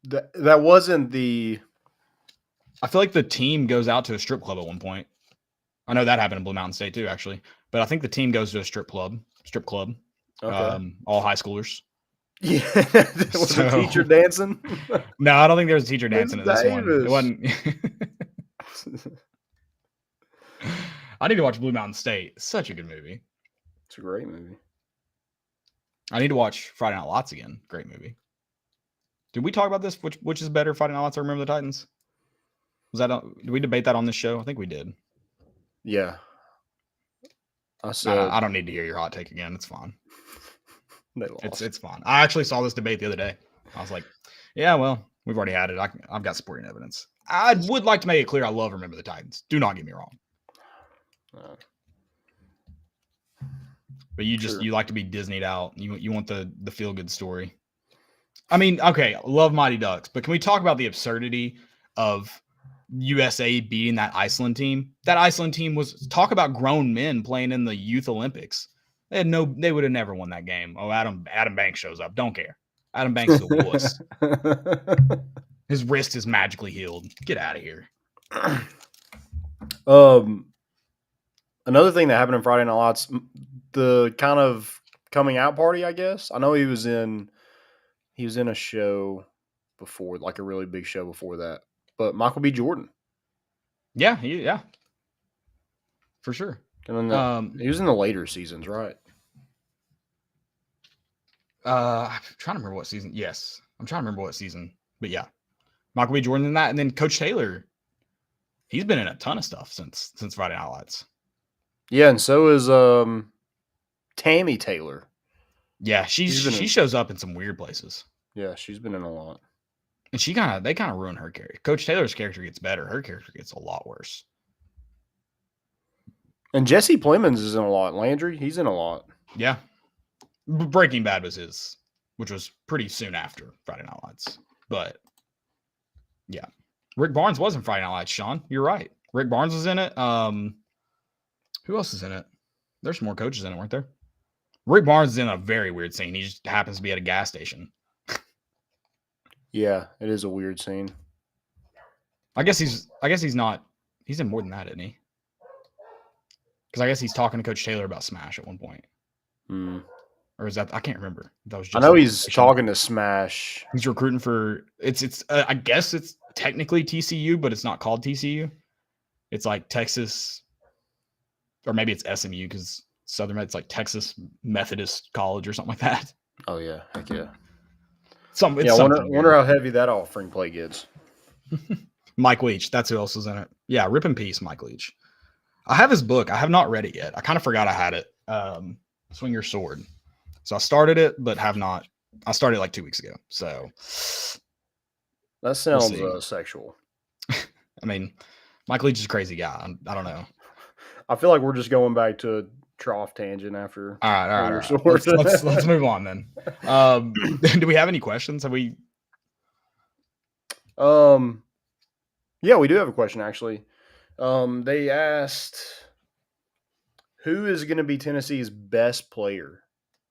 That wasn't the. I feel like the team goes out to a strip club at one point. I know that happened in Blue Mountain State too, actually. But I think the team goes to a strip club. Okay. All high schoolers. Yeah. Was the teacher dancing? No, I don't think there was a teacher dancing in this one. It wasn't. I need to watch Blue Mountain State. Such a good movie. It's a great movie. I need to watch Friday Night Lights again. Great movie. Did we talk about this? Which is better, Friday Night Lights or Remember the Titans? Did we debate that on this show? I think we did. Yeah. I don't need to hear your hot take again. It's fine. They lost. It's fine. I actually saw this debate the other day. I was like, yeah, well, we've already had it. I've got supporting evidence. I would like to make it clear I love Remember the Titans. Do not get me wrong. But you like to be Disneyed out. You want the feel good story. I mean, okay, love Mighty Ducks, but can we talk about the absurdity of USA beating that Iceland team? That Iceland team was talk about grown men playing in the Youth Olympics. They would have never won that game. Oh, Adam Banks shows up. Don't care. Adam Banks is a wuss. His wrist is magically healed. Get out of here. Another thing that happened in Friday Night Lights, the kind of coming out party, I guess. I know he was in a show before, like a really big show before that. But Michael B. Jordan. Yeah, for sure. And then he was in the later seasons, right? I'm trying to remember what season. Yes, I'm trying to remember what season. But yeah, Michael B. Jordan in that, and then Coach Taylor. He's been in a ton of stuff since Friday Night Lights. Yeah, and so is Tammy Taylor. Yeah, she shows up in some weird places. Yeah, she's been in a lot. And they kind of ruin her character. Coach Taylor's character gets better. Her character gets a lot worse. And Jesse Plemons is in a lot. Landry, he's in a lot. Yeah. Breaking Bad was his, which was pretty soon after Friday Night Lights. But yeah. Rick Barnes was in Friday Night Lights, Sean. You're right. Rick Barnes was in it. Who else is in it? There's more coaches in it, weren't there? Rick Barnes is in a very weird scene. He just happens to be at a gas station. Yeah, it is a weird scene. I guess he's not. He's in more than that, isn't he? Because I guess he's talking to Coach Taylor about Smash at one point. Or is that? I can't remember. That was just. I know he's talking to Smash. He's recruiting for. It's. I guess it's technically TCU, but it's not called TCU. It's like Texas, or maybe it's SMU because Southern. It's like Texas Methodist College or something like that. Oh yeah, heck yeah. Wonder how heavy that offering play gets. Mike Leach, that's who else is in it. Yeah, rip in peace, Mike Leach. I have his book. I have not read it yet. I kind of forgot I had it. Swing Your Sword. So I started it, but have not. I started like 2 weeks ago. So that sounds sexual. I mean, Mike Leach is a crazy guy. I don't know. I feel like we're just going back to a trough tangent after. All right. Let's move on then. Do we have any questions? Have we? Yeah, we do have a question actually. They asked, who is going to be Tennessee's best player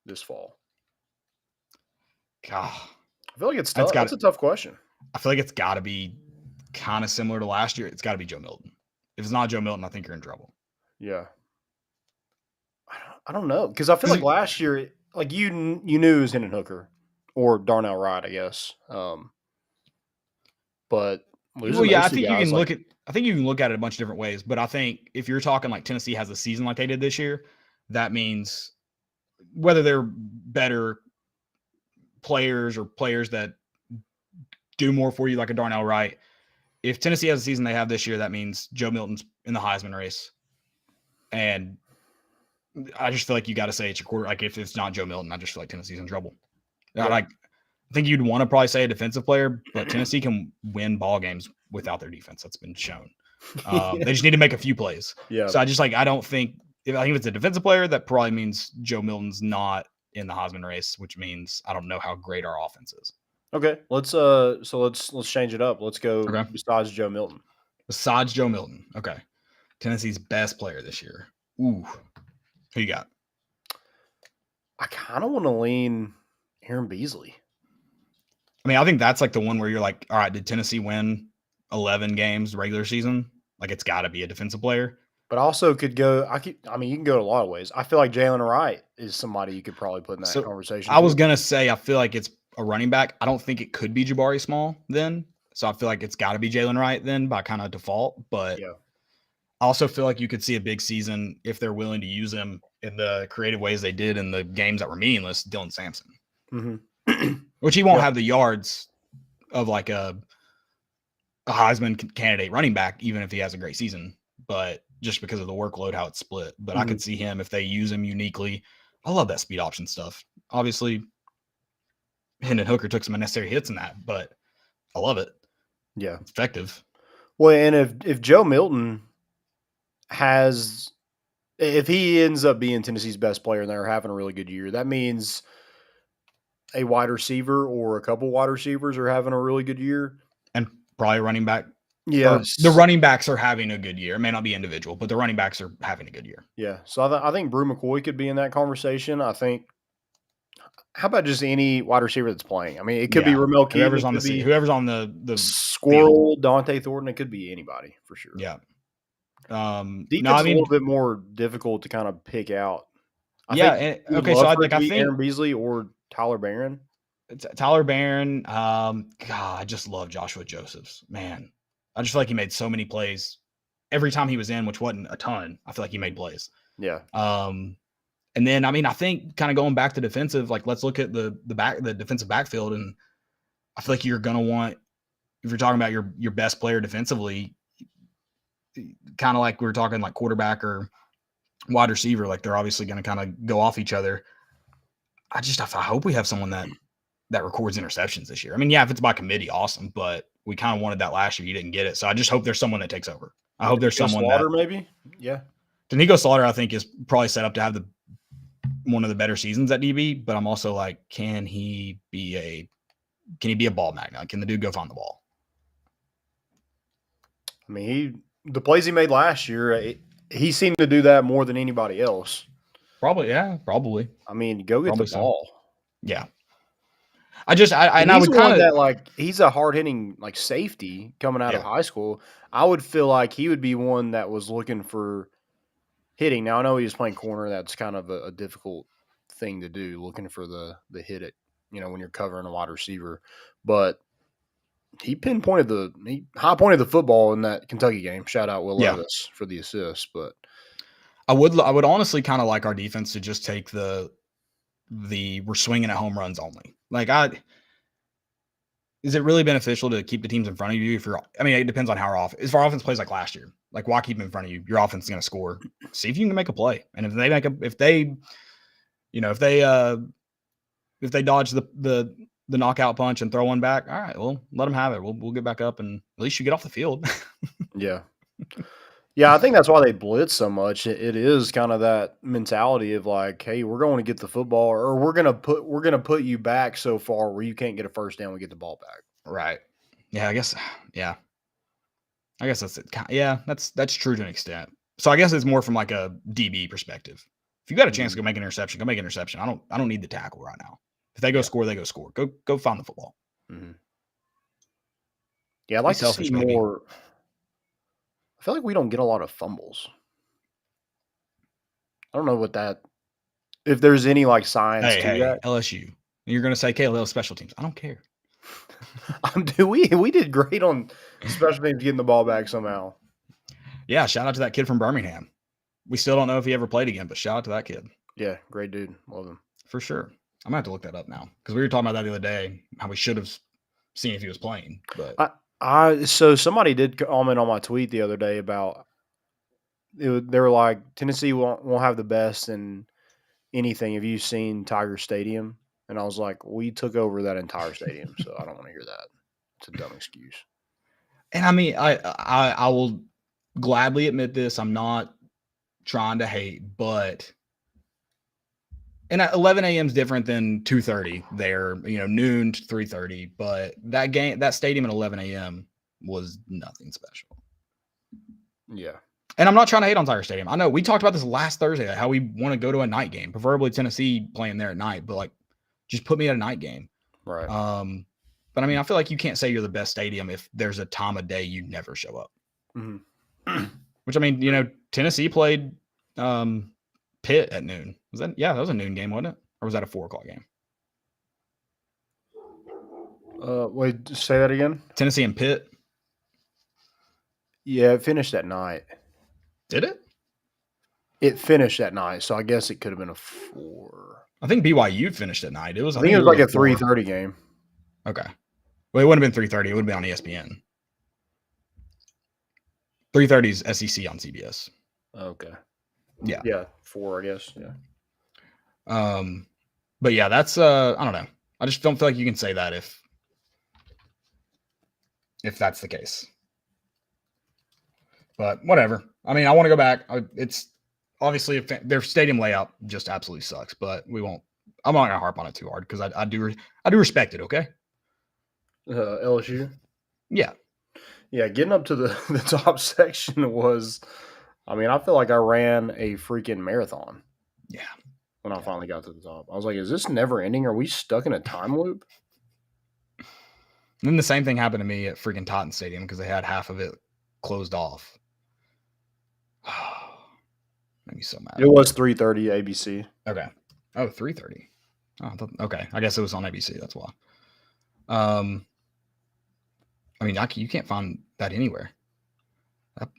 this fall? God, I feel like it's tough. That's a tough question. I feel like it's got to be kind of similar to last year. It's got to be Joe Milton. If it's not Joe Milton, I think you're in trouble. Yeah. I don't know, because I feel like last year, like you knew it was Hendon Hooker or Darnell Wright, I guess. But I think you can look at. I think you can look at it a bunch of different ways. But I think if you're talking like Tennessee has a season like they did this year, that means whether they're better players or players that do more for you, like a Darnell Wright. If Tennessee has a season they have this year, that means Joe Milton's in the Heisman race, and I just feel like you got to say it's your quarter. Like if it's not Joe Milton, I just feel like Tennessee's in trouble. Yeah. I think you'd want to probably say a defensive player, but Tennessee can win ball games without their defense. That's been shown. They just need to make a few plays. Yeah. So I don't think if it's a defensive player, that probably means Joe Milton's not in the Heisman race, which means I don't know how great our offense is. Okay, let's change it up. Let's go besides Joe Milton. Besides Joe Milton, okay. Tennessee's best player this year. Ooh, who you got? I kind of want to lean Aaron Beasley. I mean, I think that's like the one where you're like, all right, did Tennessee win 11 games regular season? Like, it's got to be a defensive player. But also could go. You can go a lot of ways. I feel like Jalen Wright is somebody you could probably put in that conversation. I was gonna say I feel like it's a running back. I don't think it could be Jabari Small then. So I feel like it's got to be Jalen Wright then by kind of default. But I also feel like you could see a big season if they're willing to use him in the creative ways they did in the games that were meaningless. Dylan Sampson, which he won't have the yards of like a Heisman candidate running back, even if he has a great season, but just because of the workload, how it's split. But I could see him if they use him uniquely. I love that speed option stuff. Obviously, Hendon Hooker took some unnecessary hits in that, but I love it. Yeah. It's effective. Well, and if Joe Milton if he ends up being Tennessee's best player and they're having a really good year, that means a wide receiver or a couple wide receivers are having a really good year. And probably running back. Yes. The running backs are having a good year. It may not be individual, but the running backs are having a good year. Yeah. So I think Brew McCoy could be in that conversation. I think, how about just any wide receiver that's playing? I mean, it could be Ramel Key. Whoever's on the Squirrel, Dante Thornton. It could be anybody for sure. Yeah. Defense is a little bit more difficult to kind of pick out. I think Aaron Beasley or Tyler Barron. Tyler Barron. I just love Joshua Josephs. Man, I just feel like he made so many plays every time he was in, which wasn't a ton. I feel like he made plays. Yeah. And then I think kind of going back to defensive, like let's look at the defensive backfield, and I feel like you're gonna want, if you're talking about your best player defensively, kind of like we were talking like quarterback or wide receiver, like they're obviously going to kind of go off each other. I hope we have someone that records interceptions this year. I mean, yeah, if it's by committee, awesome, but we kind of wanted that last year. You didn't get it. So I just hope there's someone that takes over. I hope there's someone Slaughter, maybe. Yeah. Danico Slaughter, I think, is probably set up to have one of the better seasons at DB, but I'm also like, can he be a ball magnet? Can the dude go find the ball? I mean, the plays he made last year, he seemed to do that more than anybody else. Probably, yeah, probably. I mean, go get the ball. Yeah. I would kind of that, like, he's a hard hitting like safety coming out of high school. I would feel like he would be one that was looking for hitting. Now I know he was playing corner. That's kind of a difficult thing to do, looking for the hit it, when you're covering a wide receiver. But he high pointed the football in that Kentucky game. Shout out Will Levis for the assist. But I would honestly kind of like our defense to just take the we're swinging at home runs only. Like is it really beneficial to keep the teams in front of you it depends on how our offense plays like last year. Like, why keep them in front of you? Your offense is going to score. See if you can make a play. And if they dodge the knockout punch and throw one back, all right, well, let them have it. We'll get back up, and at least you get off the field. Yeah. Yeah, I think that's why they blitz so much. It is kind of that mentality of like, hey, we're going to get the football, or we're gonna put you back so far where you can't get a first down. We get the ball back. Right. Yeah, I guess. Yeah. I guess that's it. Yeah, that's true to an extent. So I guess it's more from like a DB perspective. If you got a chance to go make an interception, go make an interception. I don't need the tackle right now. If they go score, they go score. Go find the football. Mm-hmm. Yeah, I'd like to see more. I feel like we don't get a lot of fumbles. I don't know if there's any like science to that. LSU. You're going to say KLL special teams. I don't care. We did great on special teams getting the ball back somehow. Yeah, shout out to that kid from Birmingham. We still don't know if he ever played again, but shout out to that kid. Yeah, great dude. Love him. For sure. I'm going to have to look that up now because we were talking about that the other day, how we should have seen if he was playing. But so somebody did comment on my tweet the other day about they were like, Tennessee won't have the best in anything. Have you seen Tiger Stadium? And I was like, we took over that entire stadium, so I don't want to hear that. It's a dumb excuse. And I mean, I will gladly admit this. I'm not trying to hate, but and 11 a.m. is different than 2:30 there, noon to 3:30. But that stadium at 11 a.m. was nothing special. Yeah. And I'm not trying to hate on Tiger Stadium. I know we talked about this last Thursday, how we want to go to a night game, preferably Tennessee playing there at night, but like, just put me at a night game. Right. But I mean, I feel like you can't say you're the best stadium if there's a time of day you never show up. Mm-hmm. Which, I mean, Tennessee played Pitt at noon. That was a noon game, wasn't it? Or was that a 4:00 game? Wait, say that again. Tennessee and Pitt. Yeah, it finished at night. Did it? It finished that night, so I guess it could have been a 4. I think BYU finished at night. I think it was like a 3:30 game. Okay. Well, it wouldn't have been 3:30. It would have been on ESPN. 3:30 is SEC on CBS. Okay. Yeah. Yeah, 4, I guess. Yeah. But yeah, that's I don't know. I just don't feel like you can say that if that's the case. But whatever. I mean, I want to go back. It's obviously their stadium layout just absolutely sucks, but we won't. I'm not gonna harp on it too hard because I do respect it. Okay. LSU. Yeah. Yeah, getting up to the top section was, I mean, I feel like I ran a freaking marathon. Yeah. When I finally got to the top, I was like, "Is this never ending? Are we stuck in a time loop?" And then the same thing happened to me at freaking Totten Stadium because they had half of it closed off. Made me so mad. It was 3:30 ABC. Okay. Oh, 3:30. Oh, okay. I guess it was on ABC. That's why. I mean, you can't find that anywhere.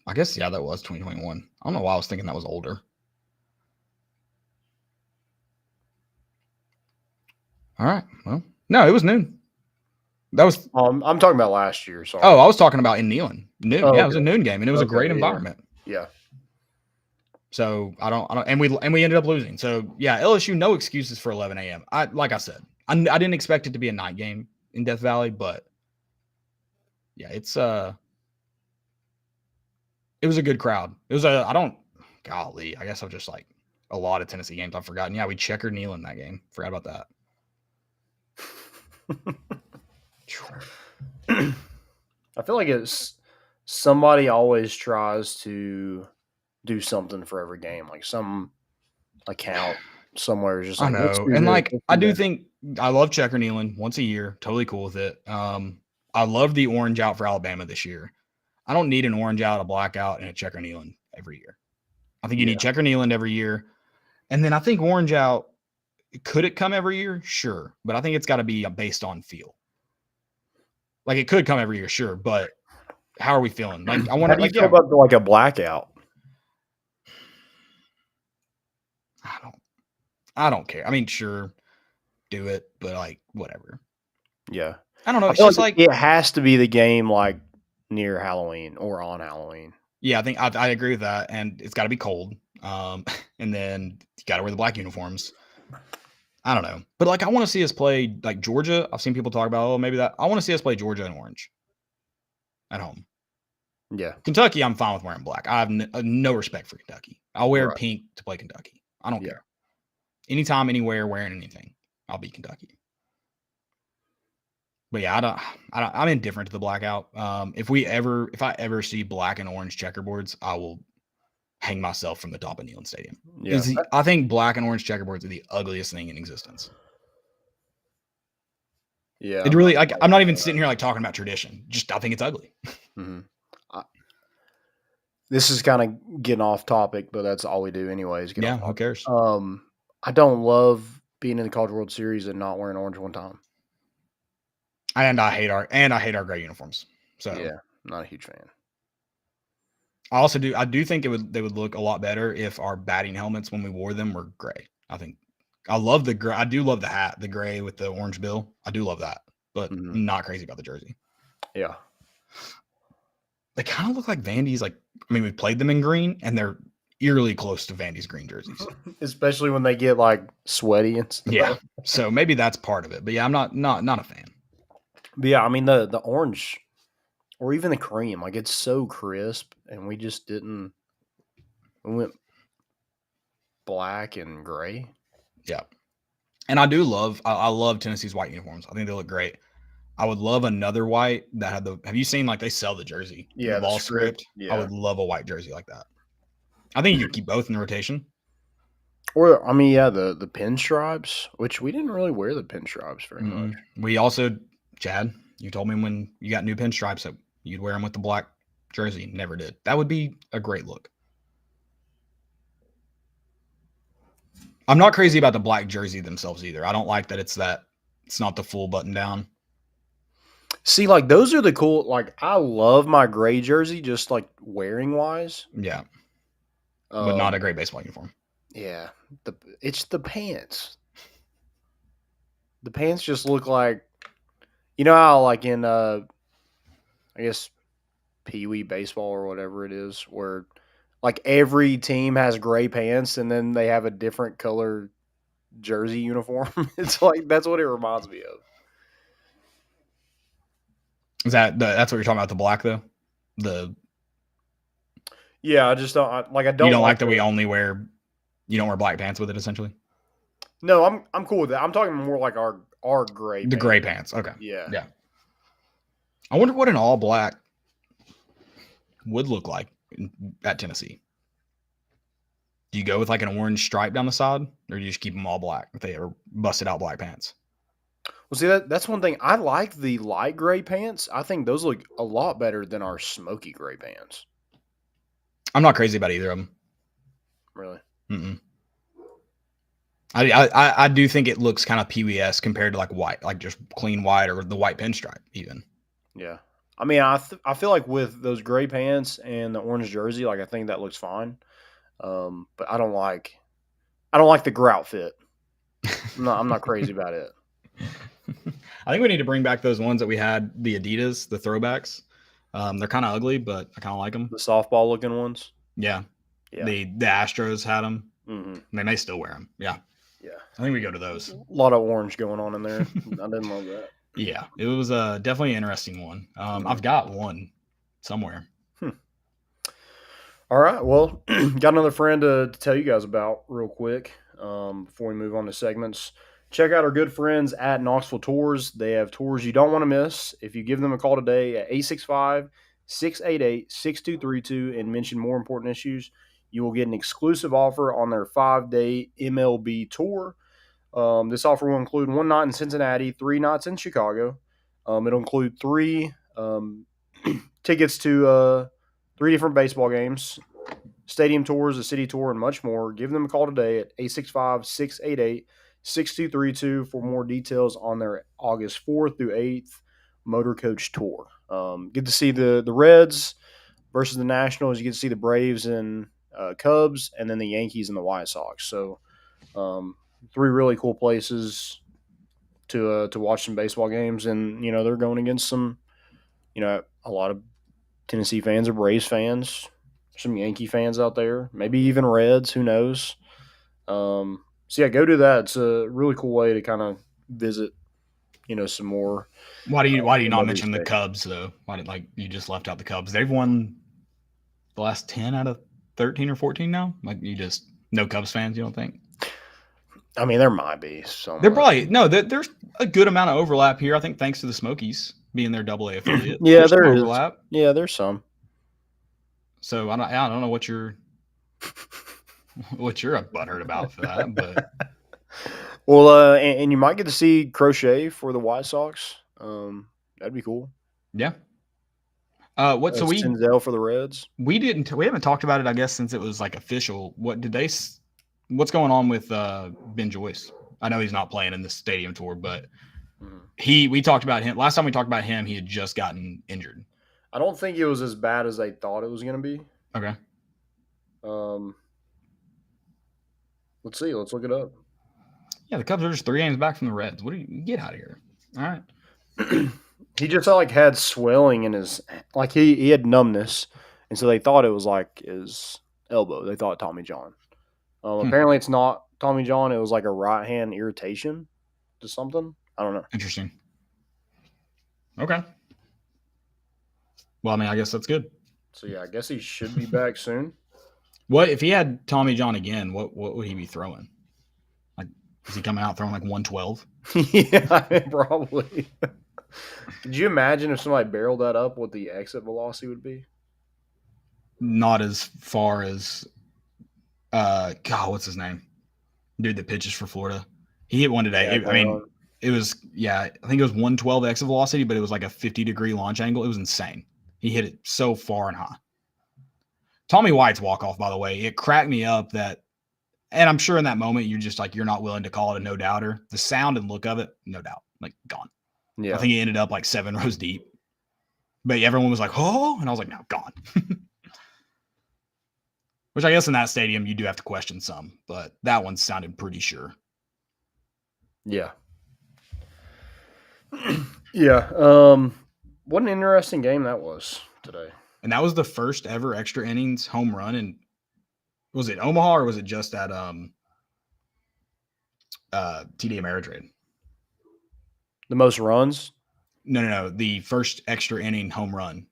I guess, yeah, that was 2021. I don't know why I was thinking that was older. All right. Well, no, it was noon. That was. I'm talking about last year. Sorry. Oh, I was talking about in Neyland. Noon. Oh, yeah, okay. It was a noon game, and it was a great environment. Yeah. So I don't, and we ended up losing. So yeah, LSU, no excuses for 11 a.m. Like I said, I didn't expect it to be a night game in Death Valley, but yeah, it was a good crowd. It was golly, I guess I was just like a lot of Tennessee games I've forgotten. Yeah, we checkered Neyland that game. Forgot about that. I feel like it's somebody always tries to do something for every game, like some account somewhere is just like, I know, and like I do think I love checker Neyland once a year. Totally cool with it. I love the orange out for Alabama this year. I don't need an orange out, a blackout, and a checker Neyland every year. I think you need checker Neyland every year, and then I think orange out. Could it come every year? Sure, but I think it's got to be based on feel. Like it could come every year, sure, but how are we feeling? Like I want to. How do you feel about like a blackout? I don't care. I mean, sure, do it, but like whatever. Yeah, I don't know. It's just like it has to be the game like near Halloween or on Halloween. Yeah, I think I agree with that, and it's got to be cold. And then you got to wear the black uniforms. I don't know, but like I want to see us play like Georgia. I've seen people talk about, oh, maybe that. I want to see us play Georgia in orange at home. Yeah, Kentucky, I'm fine with wearing black. I have no respect for Kentucky. I'll wear pink to play Kentucky. I don't care. Anytime, anywhere, wearing anything, I'll be Kentucky. But yeah, I'm indifferent to the blackout. If I ever see black and orange checkerboards, I will hang myself from the top of Neyland Stadium. Yeah. I think black and orange checkerboards are the ugliest thing in existence. Yeah. It really, I'm not even sitting here like talking about tradition. Just, I think it's ugly. Mm-hmm. This is kind of getting off topic, but that's all we do anyways. Who cares? I don't love being in the College World Series and not wearing orange one time. And I hate our gray uniforms. So yeah, not a huge fan. I do think they would look a lot better if our batting helmets when we wore them were gray. I love the gray. I do love the hat, the gray with the orange bill. I do love that, but I'm not crazy about the jersey. Yeah. They kind of look like Vandy's. Like, I mean, we played them in green and they're eerily close to Vandy's green jerseys. Especially when they get like sweaty and stuff. Yeah. So maybe that's part of it, but yeah, I'm not a fan. But yeah, I mean the orange or even the cream, like it's so crisp, and we just didn't. We went black and gray. Yeah, and I love Tennessee's white uniforms. I think they look great. I would love another white that had the. Have you seen like they sell the jersey? Yeah, the ball script. Yeah. I would love a white jersey like that. I think you could keep both in the rotation. Or I mean, yeah, the pinstripes, which we didn't really wear the pinstripes very much. We also, Chad, you told me when you got new pinstripes that you'd wear them with the black jersey. Never did. That would be a great look. I'm not crazy about the black jersey themselves either. I don't like that it's not the full button down. See, like those are the cool. Like I love my gray jersey, just like wearing wise. Yeah. but not a great baseball uniform. Yeah, it's the pants. The pants just look like, how like in I guess Pee Wee baseball or whatever it is, where like every team has gray pants and then they have a different color jersey uniform. It's like that's what it reminds me of. Is that's what you're talking about? The black though. Yeah, I just don't I don't. You don't like that we only wear. You don't wear black pants with it, essentially. No, I'm cool with that. I'm talking more like our gray. The gray pants. Okay. Yeah. Yeah. I wonder what an all black would look like at Tennessee. Do you go with like an orange stripe down the side, or do you just keep them all black if they ever busted out black pants? Well, see that's one thing. I like the light gray pants. I think those look a lot better than our smoky gray pants. I'm not crazy about either of them. Really? Mm-mm. I do think it looks kind of Pee Wee-esque compared to like white, like just clean white or the white pinstripe even. Yeah. I mean, I feel like with those gray pants and the orange jersey, like I think that looks fine. But I don't like the grout fit. I'm not crazy about it. I think we need to bring back those ones that we had, the Adidas, the throwbacks. They're kind of ugly, but I kind of like them. The softball looking ones. Yeah. The Astros had them. Mm-hmm. They may still wear them. Yeah. Yeah. I think we go to those. A lot of orange going on in there. I didn't love that. Yeah, it was definitely an interesting one. I've got one somewhere. All right. Well, got another friend to tell you guys about real quick before we move on to segments. Check out our good friends at Knoxville Tours. They have tours you don't want to miss. If you give them a call today at 865-688-6232 and mention more important issues, you will get an exclusive offer on their 5-day MLB tour. This offer will include 1 night in Cincinnati, 3 nights in Chicago. It'll include 3 tickets to 3 different baseball games, stadium tours, a city tour, and much more. Give them a call today at 865-688-6232 for more details on their August 4th through 8th motor coach tour. Get to see the Reds versus the Nationals. You get to see the Braves and Cubs, and then the Yankees and the White Sox. So 3 really cool places to watch some baseball games, and they're going against some, a lot of Tennessee fans or Braves fans, some Yankee fans out there, maybe even Reds. Who knows? So yeah, go do that. It's a really cool way to kind of visit, some more. Why do you not mention the Cubs though? Why did you just left out the Cubs? They've won the last 10 out of 13 or 14 now. Like you just no Cubs fans, you don't think? I mean, there might be some. They're probably there's a good amount of overlap here. I think thanks to the Smokies being their AA affiliate. Yeah, there is overlap. Yeah, there's some. So I don't know what you're a butthurt about for that, but well, and you might get to see Crochet for the White Sox. That'd be cool. Yeah. So Denzel for the Reds. We haven't talked about it, I guess, since it was like official. What's going on with Ben Joyce? I know he's not playing in the stadium tour, but we talked about him last time. We talked about him. He had just gotten injured. I don't think it was as bad as they thought it was going to be. Okay. Let's see. Let's look it up. Yeah, the Cubs are just 3 games back from the Reds. What do you get out of here? All right. He just had swelling in his, he had numbness, and so they thought it was like his elbow. They thought Tommy John. Apparently, it's not Tommy John. It was like a right hand irritation to something. I don't know. Interesting. Okay. Well, I mean, I guess that's good. So yeah, I guess he should be back soon. What if he had Tommy John again? What would he be throwing? Like, is he coming out throwing like 112? Yeah, probably. Could you imagine if somebody barreled that up, what the exit velocity would be? Not as far as, God, what's his name? Dude that pitches for Florida. He hit one today. It was, I think it was 112 exit velocity, but it was like a 50-degree launch angle. It was insane. He hit it so far and high. Tommy White's walk-off, by the way, it cracked me up that, and I'm sure in that moment you're just like, you're not willing to call it a no-doubter. The sound and look of it, no doubt, like gone. Yeah. I think he ended up like 7 rows deep. But everyone was like, oh, and I was like, no, gone. Which I guess in that stadium you do have to question some, but that one sounded pretty sure. Yeah. Yeah. What an interesting game that was today. And that was the first ever extra innings home run. And was it Omaha or was it just at TD Ameritrade? The most runs? No. The first extra inning home run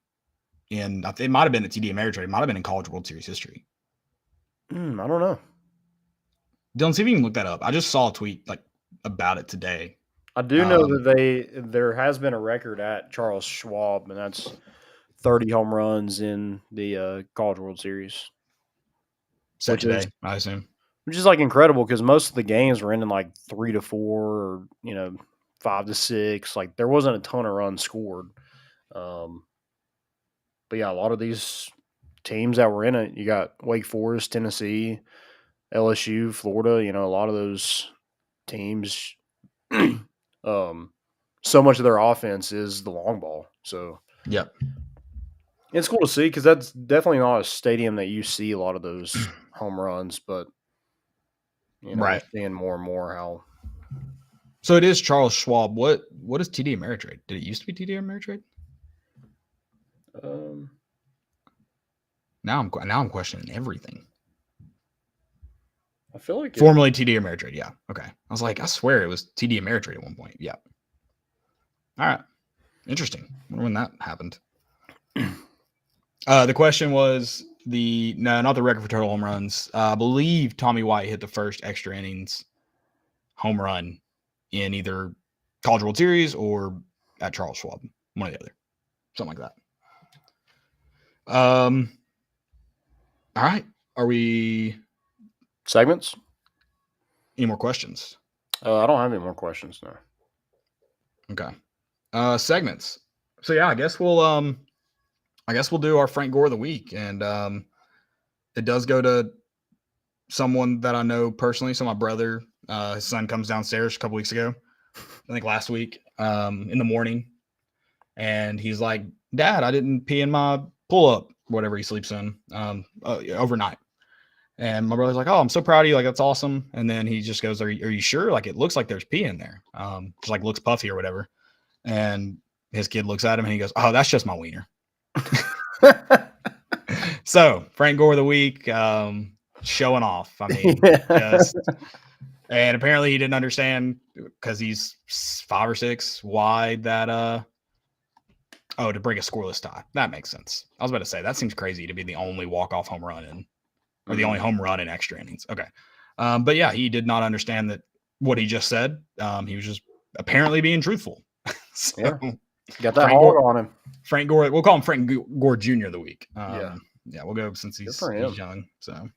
it might have been at TD Ameritrade. It might have been in College World Series history. I don't know. Dylan, see if you can look that up. I just saw a tweet about it today. I do know that there has been a record at Charles Schwab, and that's 30 home runs in the College World Series. Set today, I assume. Which is like incredible because most of the games were ending like 3-4 or 5-6. Like there wasn't a ton of runs scored. But yeah, a lot of these teams that were in it, you got Wake Forest, Tennessee, LSU, Florida. A lot of those teams. So much of their offense is the long ball. So yep, it's cool to see because that's definitely not a stadium that you see a lot of those home runs, but right, we're seeing more and more how. So it is Charles Schwab. What is TD Ameritrade? Did it used to be TD Ameritrade? Now I'm questioning everything. I feel like formerly TD Ameritrade. Yeah. Okay. I was like, I swear it was TD Ameritrade at one point. Yeah. All right. Interesting. I wonder when that happened. The question was not the record for total home runs. I believe Tommy White hit the first extra innings home run in either College World Series or at Charles Schwab, one or the other, something like that. All right. Are we segments? Any more questions? I don't have any more questions now. Okay. Segments. So yeah, I guess we'll do our Frank Gore of the week, and it does go to someone that I know personally. So my brother, his son comes downstairs a couple weeks ago, I think last week, in the morning, and he's like, "Dad, I didn't pee in my pull-up, whatever he sleeps in, overnight." And my brother's like, "Oh, I'm so proud of you. Like, that's awesome." And then he just goes, Are you sure? Like, it looks like there's pee in there. Just like looks puffy or whatever. And his kid looks at him and he goes, "Oh, that's just my wiener." So Frank Gore of the week, showing off. I mean, and apparently he didn't understand because he's 5 or 6 why that, to bring a scoreless tie. That makes sense. I was about to say, that seems crazy to be the only walk-off home run or the only home run in extra innings. Okay. But yeah, he did not understand that what he just said. He was just apparently being truthful. So, yeah. Got that hog on him. Frank Gore, we'll call him Frank Gore Jr. of the week. Yeah, we'll go since he's young. So,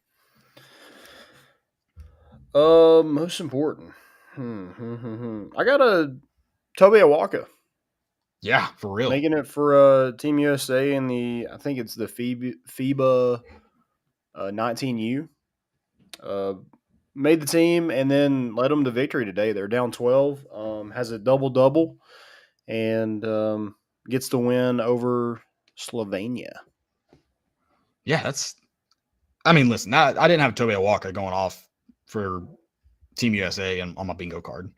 most important. I got a Toby Awaka. Yeah, for real. Making it for Team USA in I think it's the FIBA 19U. Made the team and then led them to victory today. They're down 12. Has a double-double and gets the win over Slovenia. Yeah, listen, I didn't have Toby Awaka going off for Team USA and on my bingo card.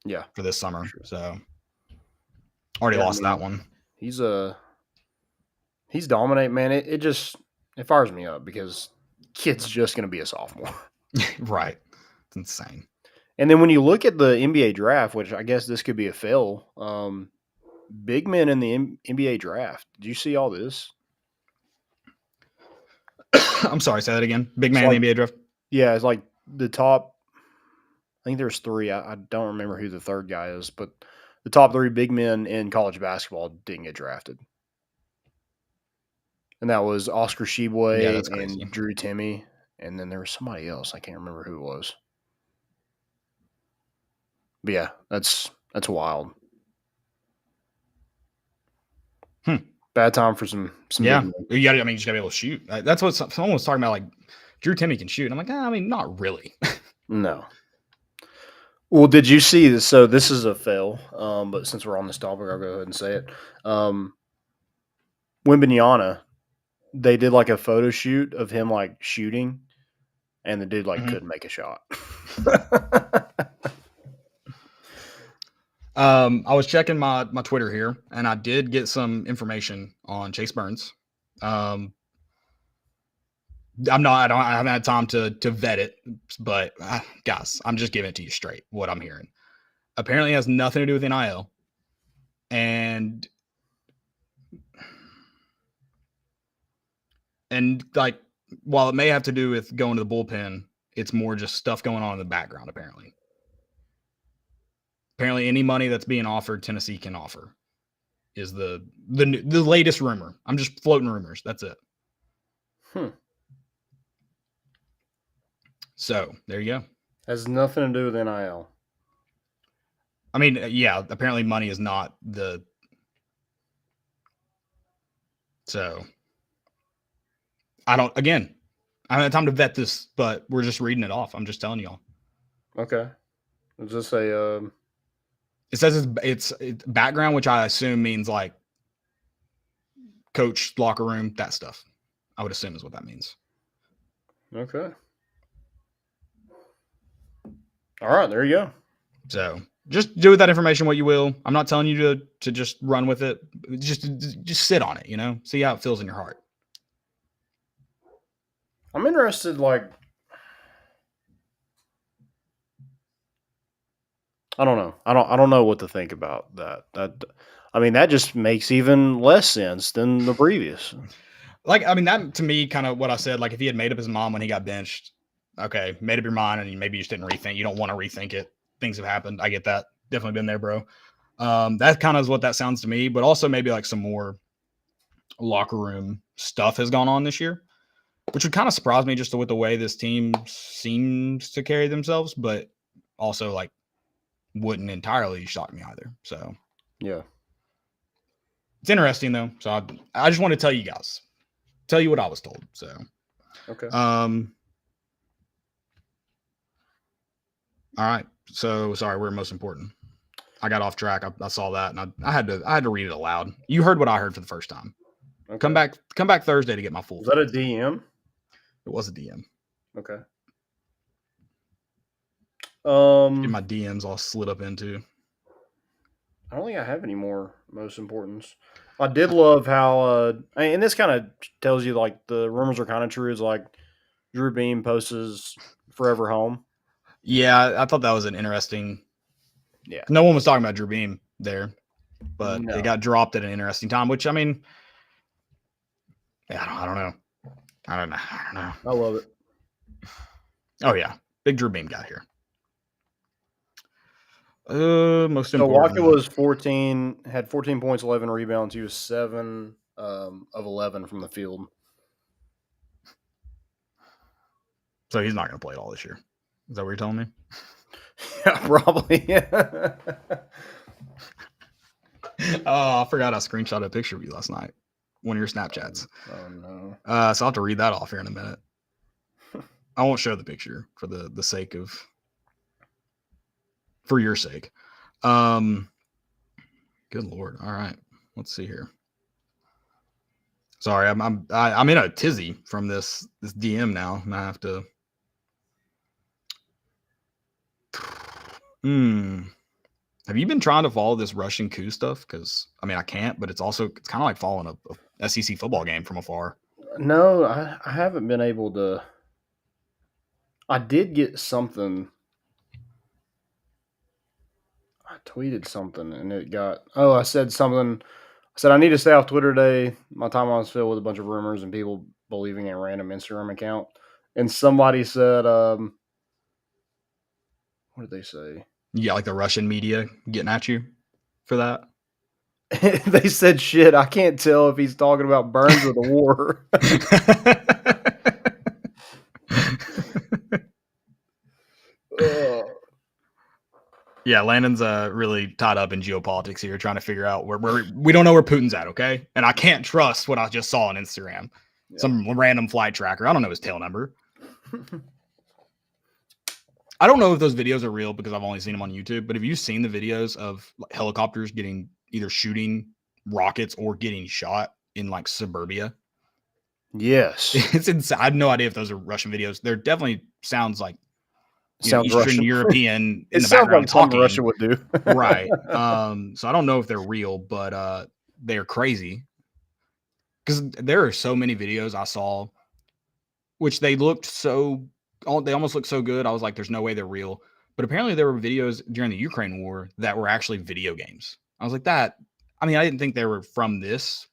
Yeah, for this summer. Sure. So already lost that one. He's dominating, man. It fires me up because kid's just going to be a sophomore. Right. It's insane. And then when you look at the NBA draft, which I guess this could be a fail, big men in the NBA draft. Did you see all this? I'm sorry, say that again. Big man in the NBA draft? Yeah, it's like the top, I think there's 3. I don't remember who the third guy is, but the top 3 big men in college basketball didn't get drafted. And that was Oscar Tshiebwe and Drew Timme. And then there was somebody else. I can't remember who it was. But yeah, that's wild. Bad time for some yeah. You just gotta be able to shoot. That's what someone was talking about. Like Drew Timme can shoot. And I'm like, not really. No. Well, did you see this? So this is a fail. But since we're on this topic, I'll go ahead and say it. Wembanyama they did like a photo shoot of him like shooting, and the dude like Mhm. couldn't make a shot. I was checking my Twitter here, and I did get some information on Chase Burns. I haven't had time to vet it, but guys, I'm just giving it to you straight. What I'm hearing apparently has nothing to do with NIL, and like while it may have to do with going to the bullpen, it's more just stuff going on in the background. Apparently, any money that's being offered, Tennessee can offer. Is the latest rumor. I'm just floating rumors. That's it. So there you go. Has nothing to do with NIL. I mean, yeah, apparently money is not the. So I don't, again, I haven't had time to vet this, but we're just reading it off. I'm just telling y'all. Okay. Is this a It says it's background, which I assume means like coach, locker room, that stuff. I would assume is what that means. okay. All right, there you go. So just do with that information what you will. I'm not telling you to just run with it. Just sit on it, see how it feels in your heart. I'm interested, like, I don't know. I don't know what to think about that. That just makes even less sense than the previous. Like, I mean, that to me, kind of what I said, like if he had made up his mind when he got benched, okay, made up your mind and maybe you just didn't rethink. You don't want to rethink it. Things have happened. I get that. Definitely been there, bro. That kind of is what that sounds to me, but also maybe like some more locker room stuff has gone on this year, which would kind of surprise me just with the way this team seems to carry themselves, but also like wouldn't entirely shock me either. So Yeah. it's interesting though. So I just want to tell you guys, tell you what I was told. So, Okay. all right. So sorry, we're most important. I got off track. I saw that, and I had to read it aloud. You heard what I heard for the first time. Okay. Come back Thursday to get my full. Was that a DM? It was a DM. Okay. Get my DMs all slid up into. I don't think I have any more most importance. I did love how, and this kind of tells you like the rumors are kind of true. Is like Drew Beam posts his forever home. Yeah, I thought that was an interesting. Yeah. No one was talking about Drew Beam there, but No. it got dropped at an interesting time. Which I mean, yeah, I don't know. I don't know. I love it. Oh yeah, big Drew Beam guy here. Most So important. Waka was 14, had 14 points, 11 rebounds. He was 7 of 11 from the field. So he's not going to play it all this year. Is that what you're telling me? Yeah, probably. Oh, I forgot I screenshot a picture of you last night. One of your Snapchats. Oh no. So I'll have to read that off here in a minute. I won't show the picture for the sake of, for your sake. Good Lord. All right. Let's see here. Sorry, I'm in a tizzy from this DM now. And I have to. Have you been trying to follow this Russian coup stuff? Because I mean, I can't, but it's kind of like following a SEC football game from afar. No, I haven't been able to. I did get something. I tweeted something and it got. Oh, I said something. I said I need to stay off Twitter today. My timeline's filled with a bunch of rumors and people believing in a random Instagram account. And somebody said, what did they say? Yeah, like the Russian media getting at you for that. They said, shit, I can't tell if he's talking about Burns or the war. Yeah, Landon's really tied up in geopolitics here, trying to figure out where we don't know where Putin's at, okay? And I can't trust what I just saw on Instagram. Yeah. Some random flight tracker. I don't know his tail number. I don't know if those videos are real because I've only seen them on YouTube, but have you seen the videos of helicopters getting either shooting rockets or getting shot in like suburbia? Yes. It's insane. I have no idea if those are Russian videos. They're definitely sounds like Sounds Eastern Russian. European It in the sounds background like something talking. Russia would do. Right. So I don't know if they're real, but they're crazy. Because there are so many videos I saw, which they almost looked so good. I was like, there's no way they're real. But apparently there were videos during the Ukraine war that were actually video games. I was like, I didn't think they were from this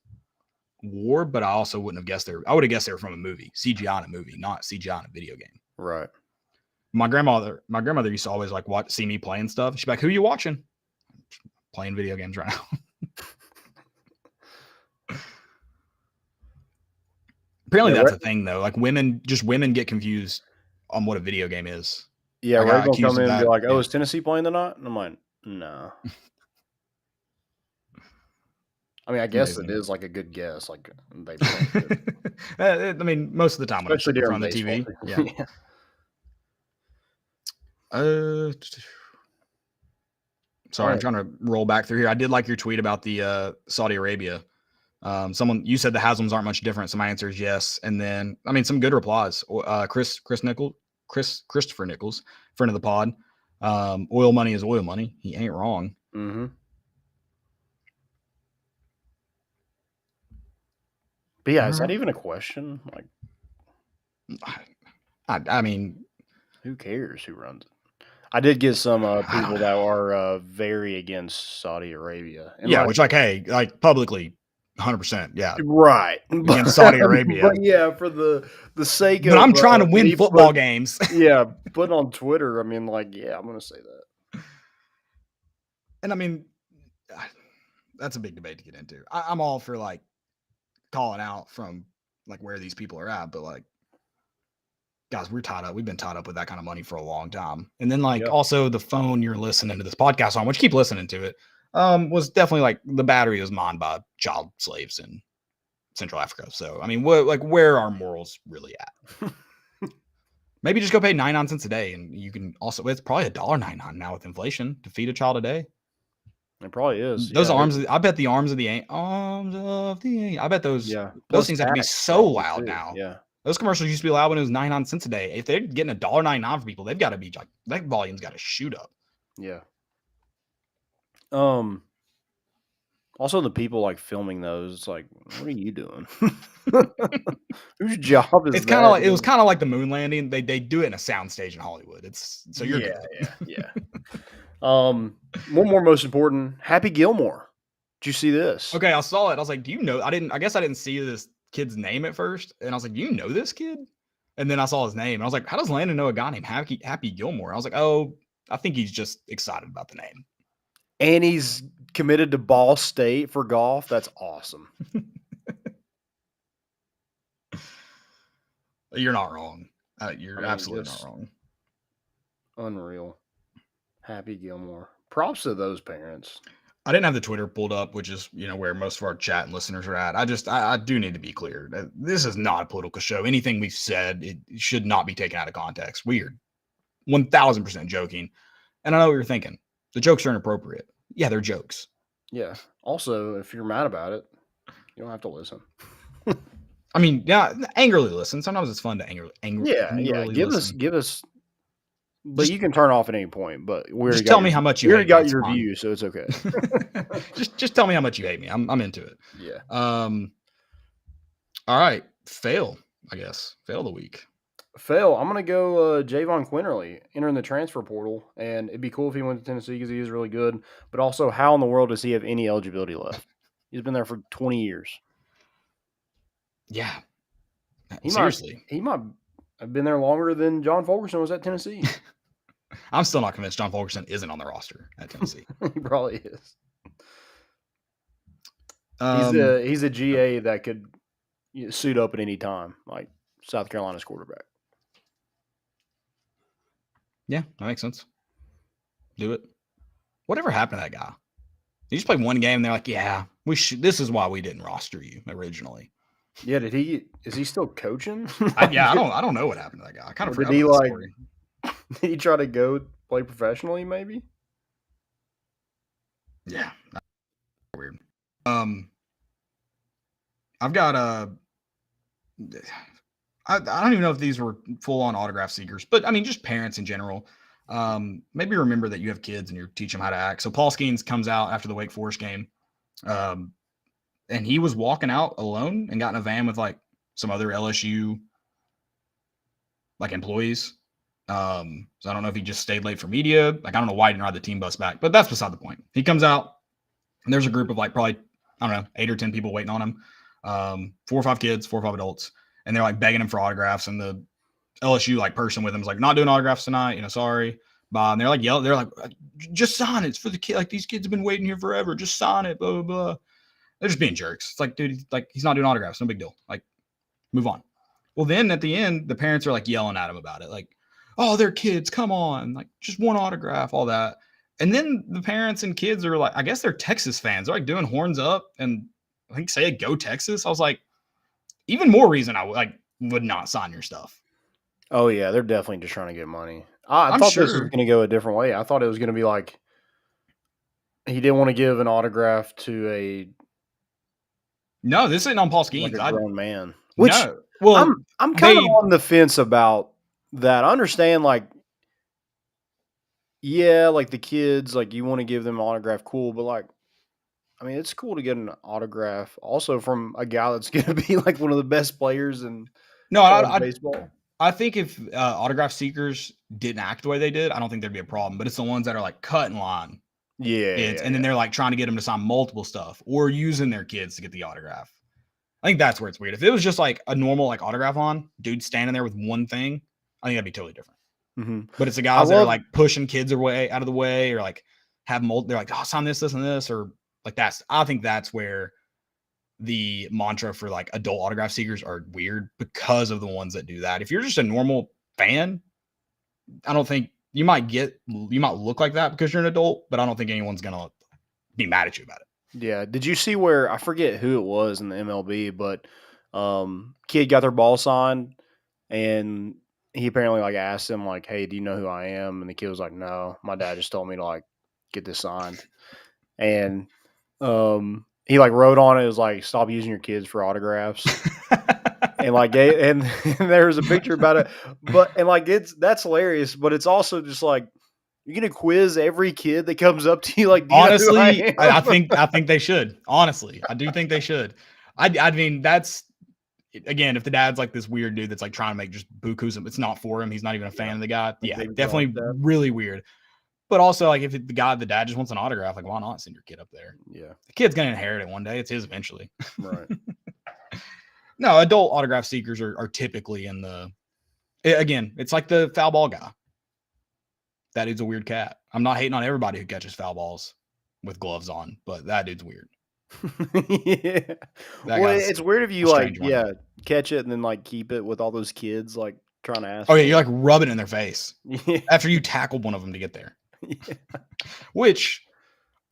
war, but I also wouldn't have guessed I would have guessed they were from a movie, CGI in a movie, not CGI in a video game. Right. My grandmother used to always like see me playing stuff. She'd be like, "Who you watching?" Playing video games right now. Apparently that's a thing though. Like women get confused on what a video game is. Yeah, Ray gonna come in and be like, "Oh, yeah. is Tennessee playing tonight?" And I'm like, "No." I guess it is like a good guess. Like they play most of the time when especially I'm in front of the during TV. Yeah. Sorry, I'm trying to roll back through here. I did like your tweet about the Saudi Arabia. You said the Haslam's aren't much different, so my answer is yes. And then some good replies. Christopher Nichols, friend of the pod. Oil money is oil money. He ain't wrong. Mm-hmm. But yeah, is that even a question? Like, who cares who runs it? I did get some people that are very against Saudi Arabia. And which publicly, 100%, yeah, right, against Saudi Arabia. But yeah, for the sake of, I'm trying to win football games. Yeah, put on Twitter. I'm gonna say that. And that's a big debate to get into. I'm all for like calling out from like where these people are at, but like, guys, we're tied up. We've been tied up with that kind of money for a long time. And then also the phone you're listening to this podcast on, which keep listening to it, was definitely like the battery was mined by child slaves in Central Africa. So where are morals really at? Maybe just go pay 99 cents a day, and you can also it's probably $1.99 now with inflation to feed a child a day. It probably is. Those arms, I bet the arms of the I bet those things have to be so loud now. Yeah. Those commercials used to be loud when it was 99 cents a day. If they're getting $1.99 for people, they've got to be like that volume's got to shoot up. Yeah. Also, the people like filming those, it's like, what are you doing? Whose job is it's kind of it was kind of like the moon landing. They do it in a soundstage in Hollywood. It's so you're good. Yeah. One more most important. Happy Gilmore. Did you see this? Okay, I saw it. I was like, do you know? I guess I didn't see this kid's name at first, and I was like, do you know this kid? And then I saw his name, and I was like, how does Landon know a guy named Happy Gilmore? I was like, oh, I think he's just excited about the name. And he's committed to Ball State for golf. That's awesome. You're not wrong. You're absolutely not wrong. Unreal. Happy Gilmore. Props to those parents. I didn't have the Twitter pulled up, which is, where most of our chat and listeners are at. I do need to be clear. This is not a political show. Anything we've said, it should not be taken out of context. Weird. 1,000% joking. And I know what you're thinking. The jokes are inappropriate. Yeah, they're jokes. Yeah. Also, if you're mad about it, you don't have to listen. Angrily listen. Sometimes it's fun to angrily Give us. But you can turn off at any point. But just tell me how much you hate me. We already got your view, so it's okay. just tell me how much you hate me. I'm into it. Yeah. All right. Fail, I guess. Fail of the week. Fail. I'm gonna go Javon Quinterly entering the transfer portal, and it'd be cool if he went to Tennessee because he is really good. But also, how in the world does he have any eligibility left? He's been there for 20 years. Yeah. Seriously, he might have been there longer than John Fulkerson was at Tennessee. I'm still not convinced John Fulkerson isn't on the roster at Tennessee. He probably is. He's a GA that could suit up at any time, like South Carolina's quarterback. Yeah, that makes sense. Do it. Whatever happened to that guy? He just played one game and they're like, yeah, we should. This is why we didn't roster you originally. Yeah, is he still coaching? I don't know what happened to that guy. I kind of forgot about the story. Did he try to go play professionally, maybe? Yeah. Weird. I've got I don't even know if these were full on autograph seekers, but I mean, just parents in general. Maybe remember that you have kids and you're teaching them how to act. So Paul Skeens comes out after the Wake Forest game. And he was walking out alone and got in a van with like some other LSU like employees. So I don't know if he just stayed late for media. Like, I don't know why he didn't ride the team bus back, but that's beside the point. He comes out and there's a group of like probably, I don't know, 8 or 10 people waiting on him. 4 or 5 kids, 4 or 5 adults. And they're like begging him for autographs. And the LSU like person with him is like, not doing autographs tonight, sorry. Bye. And they're like yelling, they're like, just sign it. It's for the kid. Like, these kids have been waiting here forever. Just sign it. Blah, blah, blah. They're just being jerks. It's like, dude, he's not doing autographs. No big deal. Like, move on. Well, then at the end, the parents are like yelling at him about it. Like, oh, they're kids. Come on. Like, just one autograph, all that. And then the parents and kids are like, I guess they're Texas fans. They're like doing horns up and I think say, go Texas. I was like, even more reason I would not sign your stuff. Oh, yeah. They're definitely just trying to get money. I thought this was going to go a different way. I thought it was going to be like he didn't want to give an autograph to a No, this isn't on Paul Skeens. Like a grown man. Which no. Well, I'm kind of on the fence about that. I understand, like, yeah, like the kids, like you want to give them an autograph, cool, but like, I mean, it's cool to get an autograph also from a guy that's going to be like one of the best players in baseball. I think if autograph seekers didn't act the way they did, I don't think there'd be a problem. But it's the ones that are like cut in line. And then they're like trying to get them to sign multiple stuff or using their kids to get the autograph. I think that's where it's weird. If it was just like a normal like autograph on, dude standing there with one thing, I think that'd be totally different. Mm-hmm. But it's the guys that are like pushing kids away out of the way or like have they're like, oh, sign this, and this, or like I think that's where the mantra for like adult autograph seekers are weird because of the ones that do that. If you're just a normal fan, I don't think you might look like that because you're an adult, but I don't think anyone's going to be mad at you about it. Yeah. Did you see where, I forget who it was in the MLB, but kid got their ball signed and he apparently like asked him like, hey, do you know who I am? And the kid was like, no, my dad just told me to like get this signed. And he like wrote on it, was like, stop using your kids for autographs. And like, and there was a picture about it, and like, that's hilarious, but it's also just like, you're going to quiz every kid that comes up to you. Like, honestly, I think they should. Honestly, I do think they should. I mean, that's, again, if the dad's like this weird dude that's like trying to make just bukus, it's not for him. He's not even a fan of the guy. Yeah, definitely really weird. But also, like, if the dad just wants an autograph, like, why not send your kid up there? Yeah. The kid's going to inherit it one day. It's his eventually. Right. No, adult autograph seekers are typically in again, it's like the foul ball guy. That dude's a weird cat. I'm not hating on everybody who catches foul balls with gloves on, but that dude's weird. Yeah. Well, it's weird if you like, catch it and then like keep it with all those kids like trying to ask. Oh, yeah, you're like rubbing it in their face Yeah. after you tackled one of them to get there. Yeah. Which,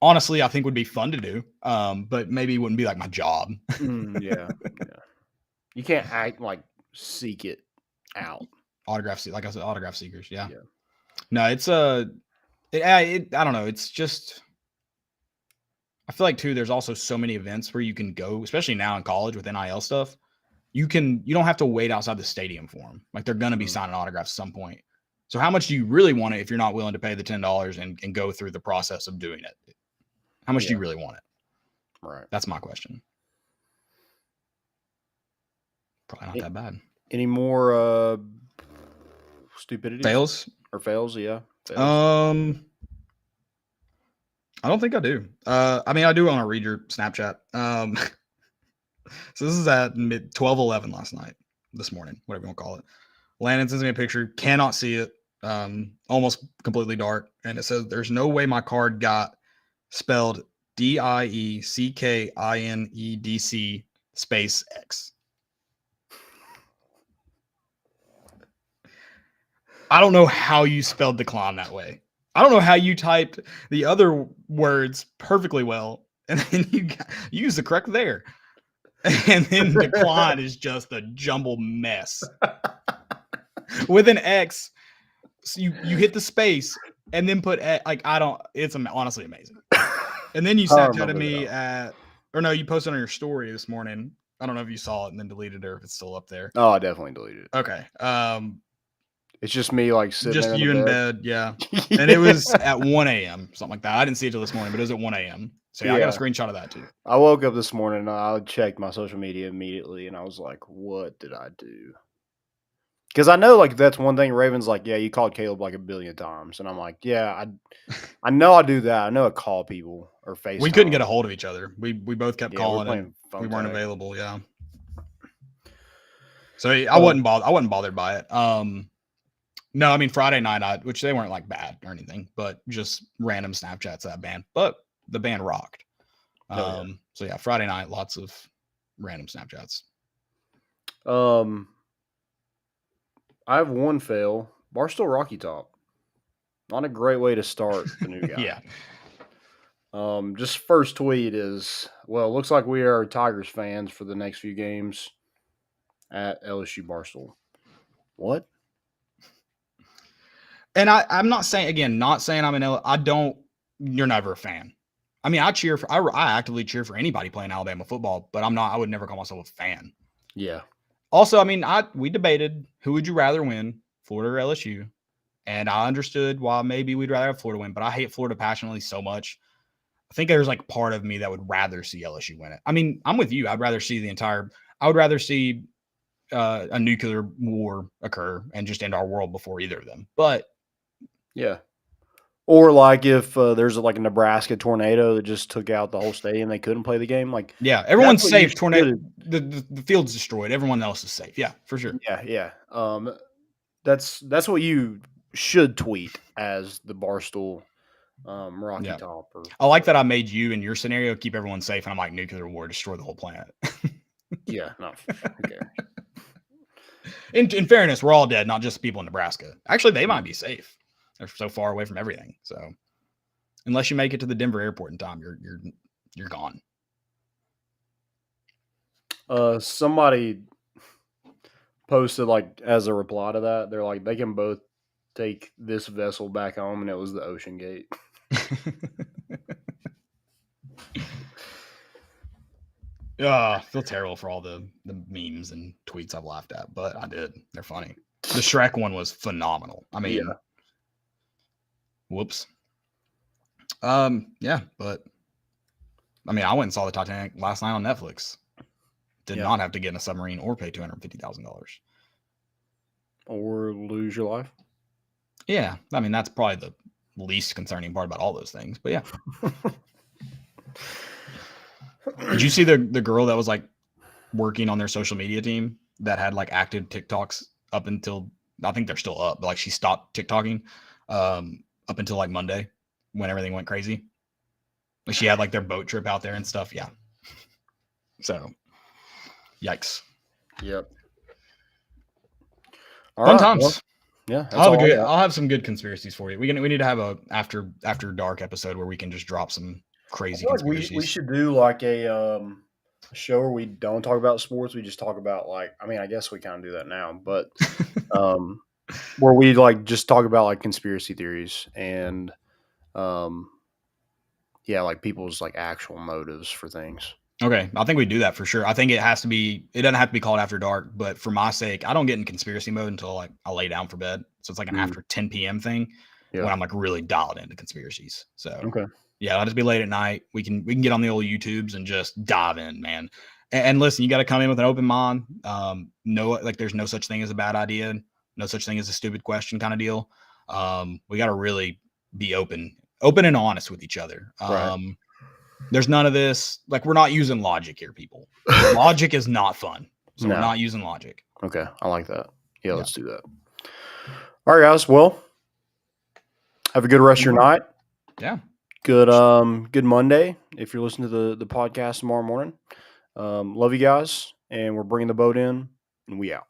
honestly, I think would be fun to do, but maybe it wouldn't be like my job. Yeah. You can't act like seek it out. Like I said, autograph seekers. Yeah. No, it's I don't know. It's just, I feel like too, there's also so many events where you can go, especially now in college with NIL stuff. You don't have to wait outside the stadium for them. Like, they're going to be signing autographs at some point. So how much do you really want it if you're not willing to pay the $10 and go through the process of doing it? How much do you really want it? Right. That's my question. Probably not that bad. Any more stupidity? Fails? Yeah. Fails. I don't think I do. I mean, I do want to read your Snapchat. So this is at 12:11 last night, this morning, whatever you want to call it. Landon sends me a picture, cannot see it, almost completely dark. And it says, there's no way my card got spelled DIECKINEDC space X. I don't know how you spelled decline that way. I don't know how you typed the other words perfectly well, and then you use the correct there. And then decline is just a jumbled mess. With an X, so you hit the space and then put X, like, it's honestly amazing. And then you Snapchatted me you posted on your story this morning I don't know if you saw it and then deleted it or if it's still up there. Oh, I definitely deleted it. Okay. It's just me like sitting Just there you in bed, yeah. And it was at 1 a.m., something like that. I didn't see it till this morning, but it was at 1 a.m. So yeah, I got a screenshot of that too. I woke up this morning and I checked my social media immediately and I was like, what did I do? Because I know like that's one thing Raven's like, yeah, you called Caleb like 1 billion times. And I'm like, yeah, I know I do that. I know I call people or FaceTime. We couldn't get a hold of each other. We both kept calling and we weren't tag. available, yeah. So I wasn't bothered by it. No, I mean Friday night, which they weren't like bad or anything, but just random Snapchats of that band. But the band rocked. So yeah, Friday night, lots of random Snapchats. I have one fail. Barstool Rocky Top. Not a great way to start the new guy. Yeah. Just first tweet is, well, it looks like we are Tigers fans for the next few games at LSU Barstool. What? And I'm not saying, again, not saying I'm you're never a fan. I mean, I actively cheer for anybody playing Alabama football, but I would never call myself a fan. Yeah. Also, I mean, we debated who would you rather win, Florida or LSU? And I understood why maybe we'd rather have Florida win, but I hate Florida passionately so much. I think there's like part of me that would rather see LSU win it. I mean, I'm with you. I would rather see a nuclear war occur and just end our world before either of them. But yeah. Or like if there's like a Nebraska tornado that just took out the whole stadium, they couldn't play the game. Like, yeah, everyone's safe. Tornado, the field's destroyed. Everyone else is safe. Yeah, for sure. Yeah. That's what you should tweet as the Barstool Rocky Top. I like that I made you in your scenario keep everyone safe, and I'm like nuclear war, destroy the whole planet. Yeah, no, who cares? In fairness, we're all dead, not just people in Nebraska. Actually, they might be safe. They're so far away from everything. So unless you make it to the Denver airport in time, you're gone. Somebody posted like as a reply to that, they're like, they can both take this vessel back home, and it was the Ocean Gate. I feel terrible for all the memes and tweets I've laughed at, but I did. They're funny. The Shrek one was phenomenal. I mean, yeah. Whoops. Yeah, but I mean, I went and saw the Titanic last night on Netflix. Did not have to get in a submarine or pay $250,000 or lose your life. Yeah, I mean that's probably the least concerning part about all those things. But yeah, did you see the girl that was like working on their social media team that had like active TikToks up until I think they're still up, but like she stopped TikToking up until like Monday when everything went crazy. Like she had like their boat trip out there and stuff. Yeah. So, yikes. Yep. Fun times. Well, yeah. I'll have some good conspiracies for you. We need to have a after dark episode where we can just drop some crazy conspiracies. We should do like a show where we don't talk about sports. We just talk about like, I mean, I guess we kind of do that now, but where we like just talk about like conspiracy theories and like people's like actual motives for things. Okay, I think we do that for sure. I think it doesn't have to be called after dark, but for my sake, I don't get in conspiracy mode until like I lay down for bed. So it's like an after 10 p.m. thing when I'm like really dialed into conspiracies. So yeah, I'll just be late at night. We can get on the old YouTubes and just dive in, man. And listen, you got to come in with an open mind. There's no such thing as a bad idea. No such thing as a stupid question kind of deal. We got to really be open and honest with each other. Right. There's none of this. Like, we're not using logic here, people. Logic is not fun. So we're not using logic. Okay. I like that. Yeah, let's do that. All right, guys. Well, have a good rest of your night. Yeah. Good Monday if you're listening to the podcast tomorrow morning. Love you guys, and we're bringing the boat in, and we out.